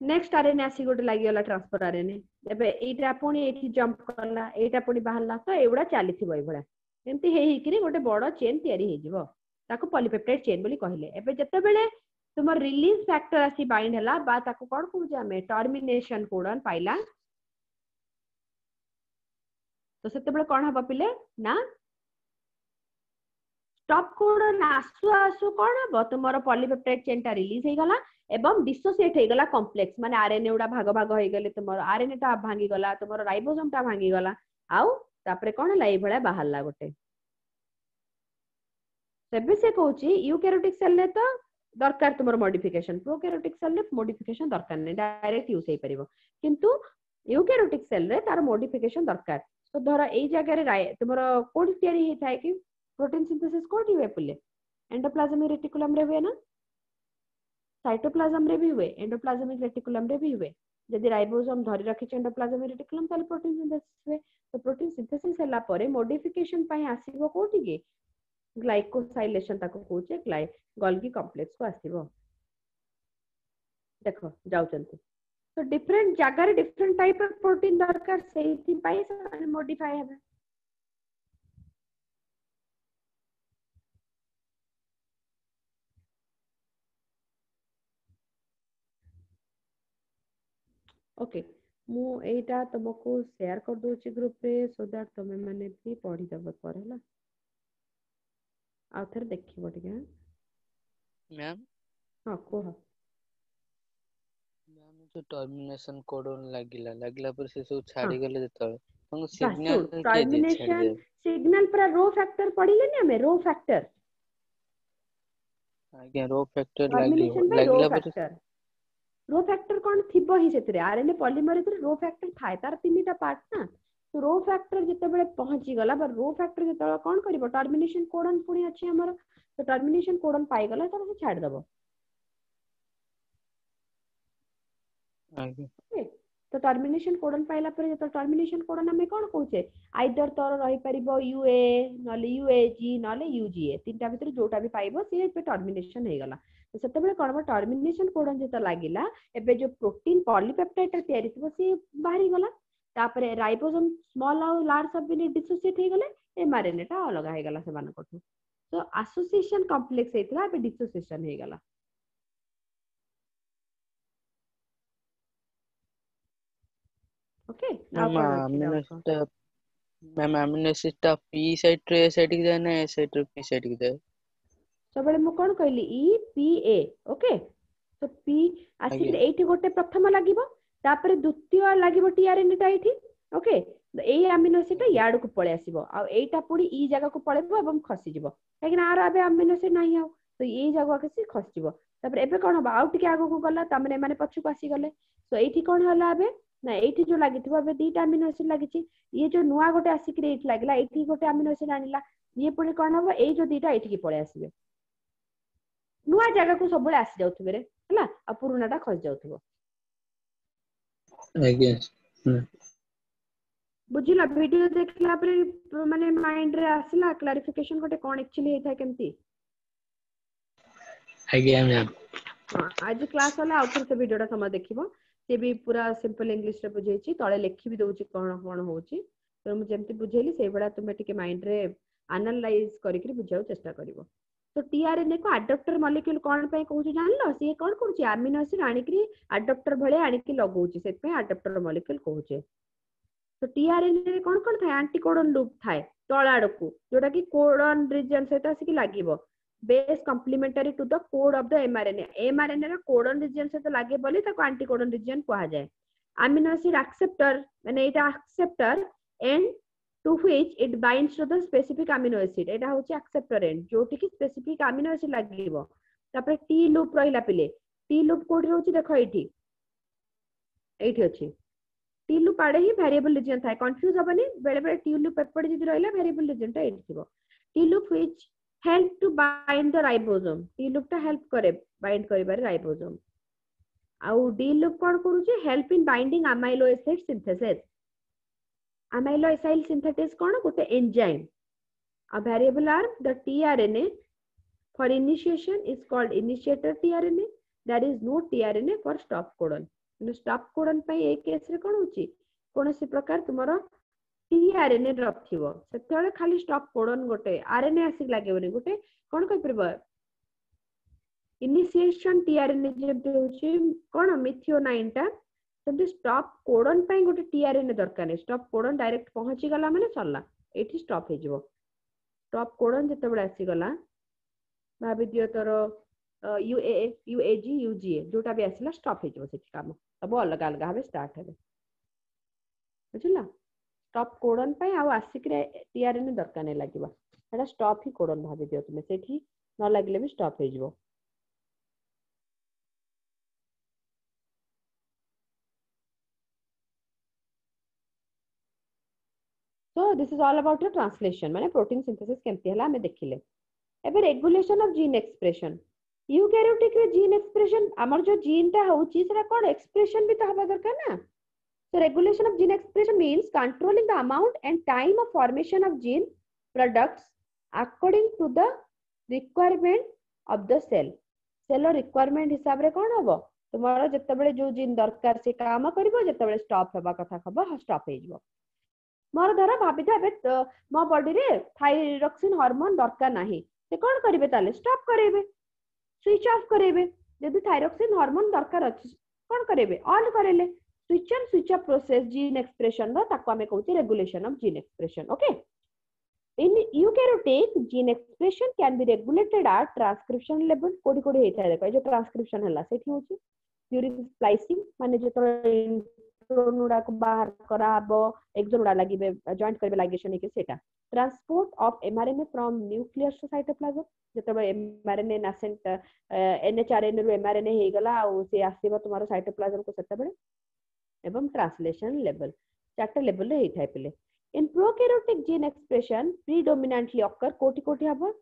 नेक्स्ट आरएनए आसी गोटे लागि गला ट्रांसफर आरएनए एबे एटा पुणी एठी जंप करला एटा पुणी बाहरला तो एवडा चलीथिबो एभडा एमती हेई हिकरी गोटे बड़ चेन तयारी हे जिवो ताको पॉलीपेप्टाइड चेन बोली कहले एबे जतबेले तुमर रिलीज फैक्टर आसी बाइंड हला बा ताको कोन कहूजे हमें टर्मिनेशन कोडन पाइला तो सेतेबेले कोन हबो पिले ना स्टॉप कोडन आसु आसु कोन हबो तुमर पॉलीपेप्टाइड चेन ता रिलीज हे गला एवं डिसोसिएट हे गला कॉम्प्लेक्स माने आरएनए उडा भाग भाग हे गले तुमर आरएनए ता भांगी गला तुमर राइबोसोम ता भांगी गला आउ तापरे कोन हला ए भळा बाहरला गोटे सेबे से कहूची यूकैरियोटिक सेल ने तो दरकार तुमर मॉडिफिकेशन प्रोकैरियोटिक सेल ने मॉडिफिकेशन दरकार नै डायरेक्ट यूज हे परिबो किंतु यूकैरियोटिक सेल रे तार मॉडिफिकेशन दरकार तो धर एई जगह रे तुमर कोड तयारी हे थाए कि प्रोटीन सिंथेसिस कोडी हुए पुले एंडोप्लाज्मिक रेटिकुलम रे हुए ना साइटोप्लाज्म रे भी हुए एंडोप्लाज्मिक रेटिकुलम रे भी हुए जदि राइबोसोम धरि रखि एंडोप्लाज्मिक रेटिकुलम ताले प्रोटीन सिंथेसिस हुए तो प्रोटीन सिंथेसिस हला परे मॉडिफिकेशन पई आसीबो कोठी के ग्लाइकोसाइलेशन ताको कहूचे गोल्गी कॉम्प्लेक्स को आसीबो देखो जाउचंती तो डिफरेंट जगह रे डिफरेंट टाइप ऑफ प्रोटीन दरकार सेही पई से मॉडिफाई हेबे ओके मु एटा तुमको शेयर कर दोची ग्रुप रे सो दैट तुमे माने भी पढ़ी दबो पर हला आ थर देखिबो ठीक है मैम हां को मैम जो टर्मिनेशन कोडन लागिला पर से सब छाडी गेले जतले हम सिग्नल सिग्नल टर्मिनेशन सिग्नल पर रो फैक्टर पढ़िले ने हमें रो फैक्टर आगे रो फैक्टर टर्मिनेशन बाय रो लागिला पर फैक्टर रो फैक्टर कोन थिबो ही सेतरे आरएनए पॉलीमरेज रे रो फैक्टर थाए तार तीनटा पार्ट ना तो रो फैक्टर जते बेले पहुंची गला पर रो फैक्टर जते कोन करिवो टर्मिनेशन कोडन पुनी अछि हमर तो टर्मिनेशन कोडन पाई गला तो से छाड़ दबो आगे तो टर्मिनेशन कोडन पाइला पर तो टर्मिनेशन कोडन हमें कौन कहूचे आइदर तोर रही परिबो यूए नले यूएजी नले यूजीए तीनटा भीतर जोटा भी पाइबो से पे टर्मिनेशन हे गला तो सेते बेले कोन टर्मिनेशन कोडन जेता लागिला एबे जो प्रोटीन पॉलीपेप्टाइड तयारी थबो से बाहरी गला तापरे राइबोसोम स्मॉल और लार्ज सब भी डिसोसिएट हे गले एमआरएनए टा अलग हे गला से मान कोठू तो एसोसिएशन कॉम्प्लेक्स हेतला एबे डिसोसिएशन हे गला ओके नाउ मैम कोन अछि amino doubt acid ma'am amino acid टा पी साइड रे ए साइड की जाए ना ए साइड रे पी साइड की जाए सबले मु कोन कहली ई पी ए ओके तो पी आसिक आज्ञा एठी गोटे प्रथम लागिबो तापर द्वितीय लागिबो टीआरएनए टा एठी ओके एई अमीनो एसिड टा याड को पळे आसीबो आ एटा पुडी ई जगह को पळेबो एवं खसी जिवो काहे ना आरो अबे अमीनो एसिड नाही आउ तो एई जगह खसी खसी जिवो तापर एबे कोन हो आउ टिके आगो को गला तामने माने पछु को आसी गले तो एठी कोन हला अबे ना एठी जो लागिथिबो अबे दीटा अमीनो एसिड लागिछि ये जो नुवा गोटे आसिक रे एठी लागिला एठी गोटे अमीनो एसिड आनिला ये पुडी कोन हो एई जो दीटा एठी की पळे आसीबे नुआ जगह को सब आसी जाउथबे रे हला आ पुरानाटा खस जाउथबो आज्ञा बुझिला वीडियो देखला पर माने माइंड रे आसिला क्लैरिफिकेशन गोटे कोन एक्चुअली हेथा केमती आज्ञा मैम हां आज क्लास वाला आउथर से वीडियोटा सम देखिबो से भी पूरा सिंपल इंग्लिश रे बुझेछि तळे लेखि भी दउछि कोन कोन होउछि तो मु जेमति बुझेली से बडा तुमे टिके माइंड रे एनालाइज करिकरी बुझाउ चेष्टा करिवो तो टीआरएनए को एडाप्टर मॉलिक्यूल कोन पे कहउछि जानलो से कोन करूछि अमीनो एसिड आनिकरी एडाप्टर भले आनिकी लगउछि सेत पे एडाप्टर मॉलिक्यूल कहउछि तो टीआरएनए रे कोन कोन थाय एंटीकोडन लूप थाय तळाड को जोटा कि कोडन रीजन सहित आसिकी लागिवो base complementary to the code of the mRNA रे कोडन रीजन सहित लागे बोली ताको एंटीकोडन रीजन कहा जाय अमीनो एसिड एक्सेप्टर माने एटा acceptor and to which it binds to the specific amino acid एटा होची एक्सेप्टर एंड जोटी कि स्पेसिफिक अमीनो एसिड लागिवो तापर टी लूप रहिला पिले टी लूप कोड रहउची देखो एठी अछि टी लूप आडे ही वेरिएबल रीजन थाय कंफ्यूज हबनी बेले बेले टी लूप एपड जदी रहिला वेरिएबल रीजन टा एठी थिबो T loop which help to bind the ribosome T loop टा हेल्प करे बाइंड करिबारे राइबोसोम आउ डी लूप कोन करूची help in binding amino acid synthesis amino acyl synthesis कोन गोटे enzyme a variable are the tRNA for initiation is called initiator tRNA there is no tRNA for stop codon stop codon पई ए case रे कोन होची कोनसी प्रकार तुमरो tRNA रखिबो सेतळे खाली stop codon गोटे RNA आसी लागेबनी गोटे कोन कहि परबो initiation tRNA जेते होची कोन मिथियोनाइन टा तबे स्टॉप कोडन पई गोटे टीआरएनए दरकार नै स्टॉप कोडन डायरेक्ट पहुंची गला माने सरला एठी स्टॉप हे जिवो स्टॉप कोडन जते बडा आसी गला भाबी दियो तोर यूए यूएजी यूजीए जोटा भी आसीला स्टॉप हे जिवो सेठी काम सब अलग अलग भाबे स्टार्ट हेबे बुझला स्टॉप कोडन पई आ आसिक रे टीआरएनए दरकार नै लागिबा एटा स्टॉप ही कोडन भाबी दियो तुमे सेठी न लागले भी स्टॉप हे जिवो So this is all about your translation माने प्रोटीन सिंथेसिस केमती हला हमें देखिले एबे regulation of gene expression eukaryotic रे जीन एक्सप्रेशन हमर जो जीन ता होची सेरा कोन एक्सप्रेशन भी तो हबा दरकार ना so regulation of gene expression means controlling the amount and time of formation of gene products according to the requirement of the cell requirement हिसाब रे कोन हबो तुम्हारा जत्ते बेले जो जीन दरकार से काम करबो जत्ते बेले स्टॉप हेबा कथा खबो स्टॉप हे जिवो मोर धर भाबी थाबे मो बॉडी रे थायरॉक्सिन हार्मोन दरकार नाही से कोन करिवे ताले स्टॉप करेबे स्विच ऑफ करेबे यदि थायरॉक्सिन हार्मोन दरकार अछि कोन करेबे ऑन करेले switch on switch off process gene expression रो ताको हमें कहउची regulation of gene expression okay in eukaryotic gene expression can be regulated at transcription level कोडी कोडी हेता देखो जो ट्रांसक्रिप्शन हला सेठी होची ड्यूरिंग स्प्लाइसिंग माने जो नुडा को बाहर करा हबो एक्सोन उडा लागिबे जॉइंट करबे लाइगेशन के सेटा transport of mRNA from nucleus to cytoplasm जतबे एमआरएनए नासेंट एनएचआरएनए रो एमआरएनए हे गला आ से आसीबो तुम्हारो साइटोप्लाज्म को सेतबे एवं ट्रांसलेशन लेवल चारटा लेवल रे हेथाय पिले in prokaryotic gene expression predominantly occur कोटि कोटि हबो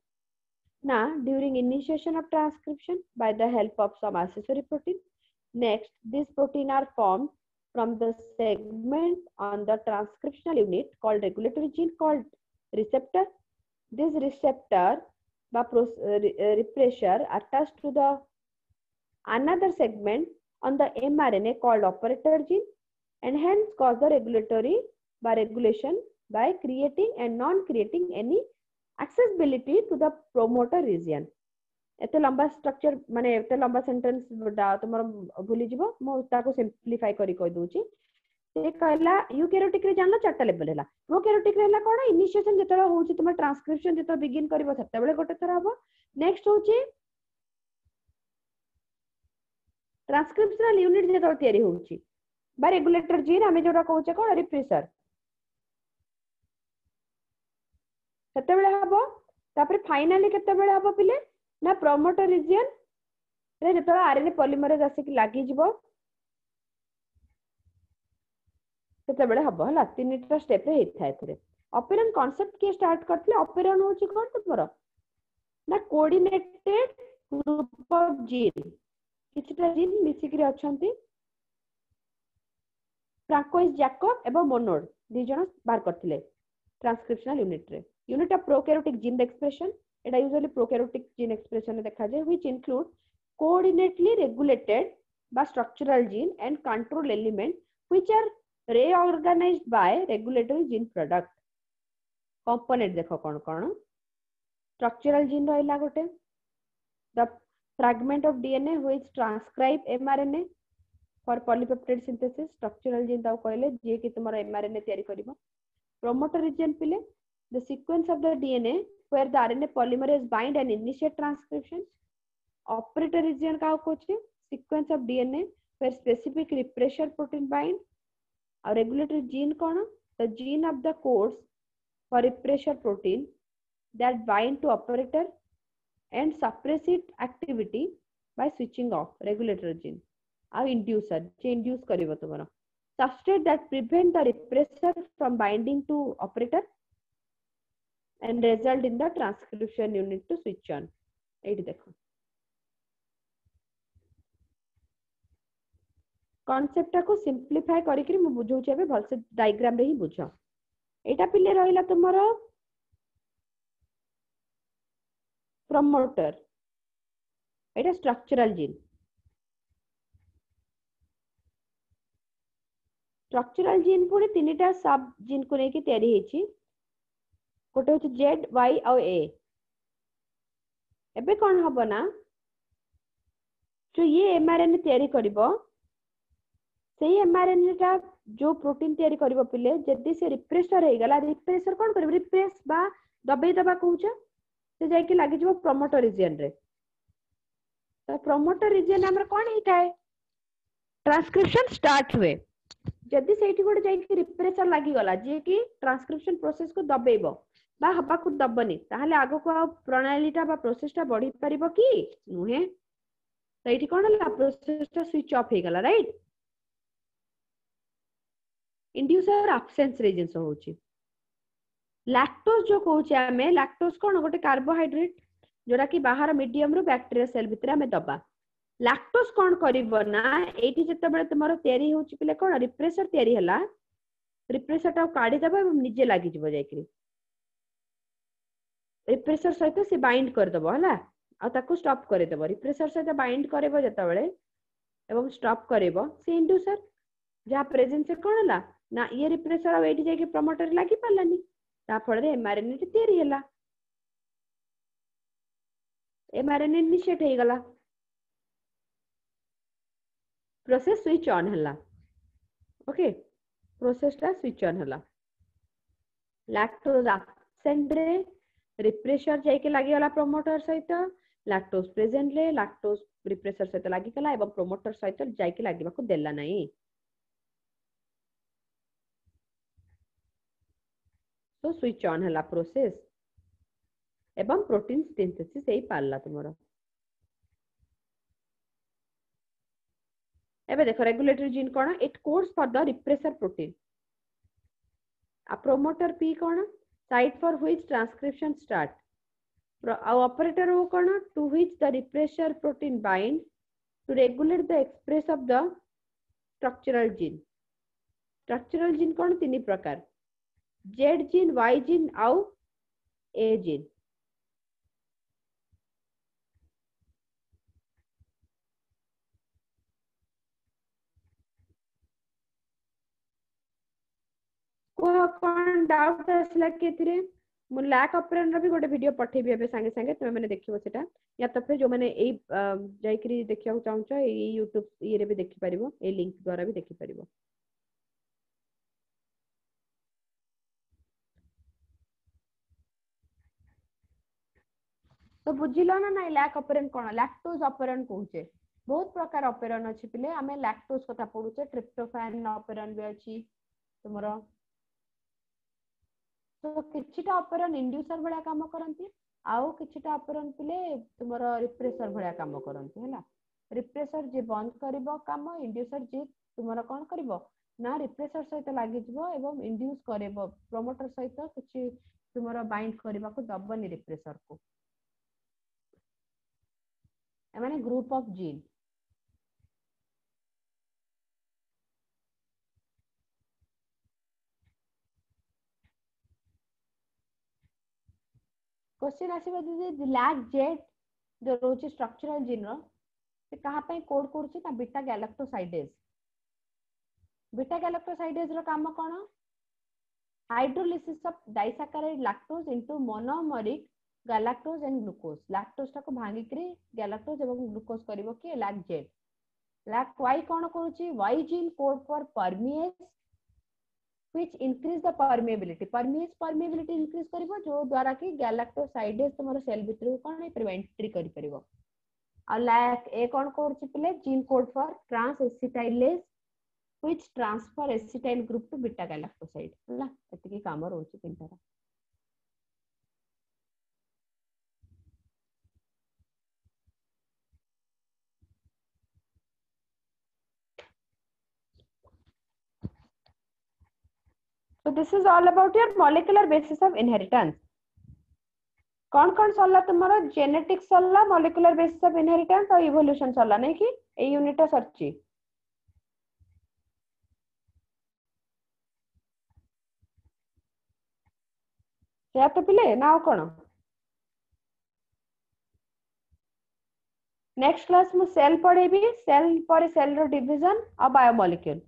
ना during initiation of transcription by the help of some accessory protein next these protein are formed from the segment on the transcriptional unit called regulatory gene called receptor. This receptor repressor attached to the another segment on the mRNA called operator gene and hence cause the regulatory by regulation by creating and non-creating any accessibility to the promoter region. एते लंबा structure माने एते लंबा sentence तुमर भूली जीवो मो ताको सिंपलीफाई करी कहि दोची से कहला यूकैरियोटिक रे जानलो चारटा लेवल हैला प्रोकैरियोटिक रे हैला कोन इनिशिएशन जेतरा होउची तुम ट्रांसक्रिप्शन जेतरा बिगिन करबो सेते बेले गोटे थरा हबो नेक्स्ट होउची ट्रांसक्रिप्शनल यूनिट जेतरा तयारी होउची बा रेगुलेटर जीन हमें जोटा कहउचे कोन रिप्रेसर सेते बेले हबो तापर फाइनली केते बेले हबो पिले ना प्रोमोटर रीजन रे जेतरा आरएनए पॉलीमरेज आसी कि लागि जीवो सेते बेले हबो हला तीनटा स्टेप रे हेत थाए थरे ऑपरेशन कांसेप्ट के स्टार्ट करथले ऑपरेशन होची कोन तमरो ना कोऑर्डिनेटेड ग्रुप ऑफ जीन किछटा जीन मिसिकरी अछंती फ्रांकोइस जैकब एवं मोनोड दी जण बार करथिले transcriptional unit of prokaryotic gene expression it is usually prokaryotic gene expression dekha jay which include coordinately regulated by structural gene and control element which are reorganized by regulatory gene product component dekho kon structural gene rahila gote the fragment of DNA which transcribe mRNA for polypeptide synthesis structural gene ta कहले जे कि तुम्हारा mRNA तैयारी करिवो promoter region पिले the sequence of the DNA where the RNA polymerase bind and initiate transcription. Operator region का कोचे sequence of DNA where specific repressor protein bind. और regulatory gene कौन? The gene of the codes for repressor protein that bind to operator and suppress its activity by switching off regulatory gene. और inducer जे induce करिवो तुम्हारा substrate that prevent the repressor from binding to operator and result in the transcription unit to switch on एठी देखो concept को simplify करी कि म बुझौ छबे भलसे diagram रे ही बुझो एटा पिले रहिला तुमरो प्रमोटर एटा स्ट्रक्चरल जीन पुनी तीनटा सब जीन को लेके तैयारी हेची गोटे होची जेड वाई और ए एबे कोन हबो ना जो ये एमआरएनए तैयारी करिवो सेही एमआरएनए टा जो प्रोटीन तैयारी करिवो पिले जदी से रिप्रेसर हे गला रिप्रेसर कोन करिवो रिप्रेस बा दबे दबा कहूछ से जाय कि लागि जबो प्रोमोटर रीजन रे तो प्रोमोटर रीजन हमर कोन हेताय ट्रांसक्रिप्शन स्टार्ट हुए जदी सेठी गोटे जाय कि रिप्रेसर लागि गला जे कि ट्रांसक्रिप्शन प्रोसेस को दबेबो बा हबा को दबनी ताहले आगो को प्रणालीटा बा प्रोसेसटा बढ़ी परिबो कि नुहे सेठी कोन ला प्रोसेसटा स्विच ऑफ हे गला राइट इंड्यूसर एब्सेंस रीजन होची लैक्टोज जो कहूचे हमें लैक्टोज कोन गोटे कार्बोहाइड्रेट जोरा कि बाहर मीडियम रो बैक्टीरिया सेल भितर हमें दबा लैक्टोज कोन करिवो ना एठी जते बेले तमरो तयारी होची पिले कोन रिप्रेसर तयारी हला रिप्रेसर टा काढी दबा एवं निजे लागि जबो जाय कि रिप्रेसर सहित से बाइंड कर दबो हला आ ताको स्टॉप करे दबो रिप्रेसर सहित बाइंड करबो जते बेले एवं स्टॉप करबो से इंड्यूसर जहा प्रेजेंस से कोन हला ना ये रिप्रेसर आ एठी जाय कि प्रमोटर लागि पालानी ता फळ रे एमआरएनए टी तयारी हला एमआरएनए इनिशिएट हे गला प्रोसेस स्विच ऑन हला ओके प्रोसेस टा स्विच ऑन हला लैक्टोज एब्सेंट रे रिप्रेसर जाय के लागि वाला प्रोमोटर सहित लैक्टोज प्रेजेंट रे लैक्टोज रिप्रेसर सहित लागि कला एवं प्रोमोटर सहित जाय के लागि बाको देला नाही तो स्विच ऑन हला प्रोसेस एवं प्रोटीन सिंथेसिस एई पारला तुमरो एबे देखो रेगुलेटरी जीन कोन it codes for the repressor protein आ प्रोमोटर पी कोन site for which transcription start आ ऑपरेटर हो कोन to which the repressor protein bind to regulate the express of the structural gene structural gene कौन तीन प्रकार Z gene Y gene आउ ए gene कौन डाउट आसला के मु लैक ऑपरेशन भी गोटे वीडियो पठेबी एबे संगे संगे तुम मैंने देखिबो सेटा या तो फिर जो मैंने ए जाइकरी देखिया चाहूछ ए YouTube ये रे भी देखि परिबो ए लिंक द्वारा भी देखि परिबो तो बुझिलो ना नहीं लैक ऑपरेशन कोन लैक्टोज ऑपरेशन कहूचे बहुत प्रकार ऑपरेशन अछि पिले हमें लैक्टोज कथा पढुचे ट्रिप्टोफैन ऑपरेशन भी अछि तुमरो तो किछिटा ऑपरेशन इंड्यूसर भलिया काम करंती आउ किछिटा ऑपरेशन पिले तुमरो रिप्रेसर भलिया काम करंती हैला रिप्रेसर जे बंद करिवो काम इंड्यूसर जे तुमरो कोन करिवो ना रिप्रेसर सहित लागि जिवो एवं इंड्यूस करेबो प्रोमोटर सहित किछि तुमरो बाइंड करबा को दबनी रिप्रेसर को माने ग्रुप ऑफ जीन क्वेश्चन आसीबो दीदी लैक जेड जो रोचे स्ट्रक्चरल जीन रो से कहा पे कोड करछि ता बीटा गैलेक्टोसाइडेज रो काम कोन hydrolysis of disaccharide lactose into monomeric galactose and glucose lactose टाको भांगी करी गैलेक्टोज एवं ग्लूकोज करिवो कि लैक जेड लैक वाई कोन करछि Y gene code for permease which increase the permeability increase करिवो जो द्वारा कि गैलेक्टोसाइडेज तुम्हारे सेल भीतर कोन एंट्री करि परिवो आ लैक ए कोन करछि पिले gene code for transacetylase which transfer acetyl group to beta galactoside हला एतिकी काम रहउछि तीनटा So this is all about your molecular basis of inheritance. कौन सरला तुम्हारा जेनेटिक्स सरला molecular basis of inheritance और evolution सरला नहीं कि ए यूनिट सरची या तो पिले ना कौन नेक्स्ट क्लास मु सेल पढ़ेबी सेल पर सेल रो डिवीजन और बायोमोलिक्यूल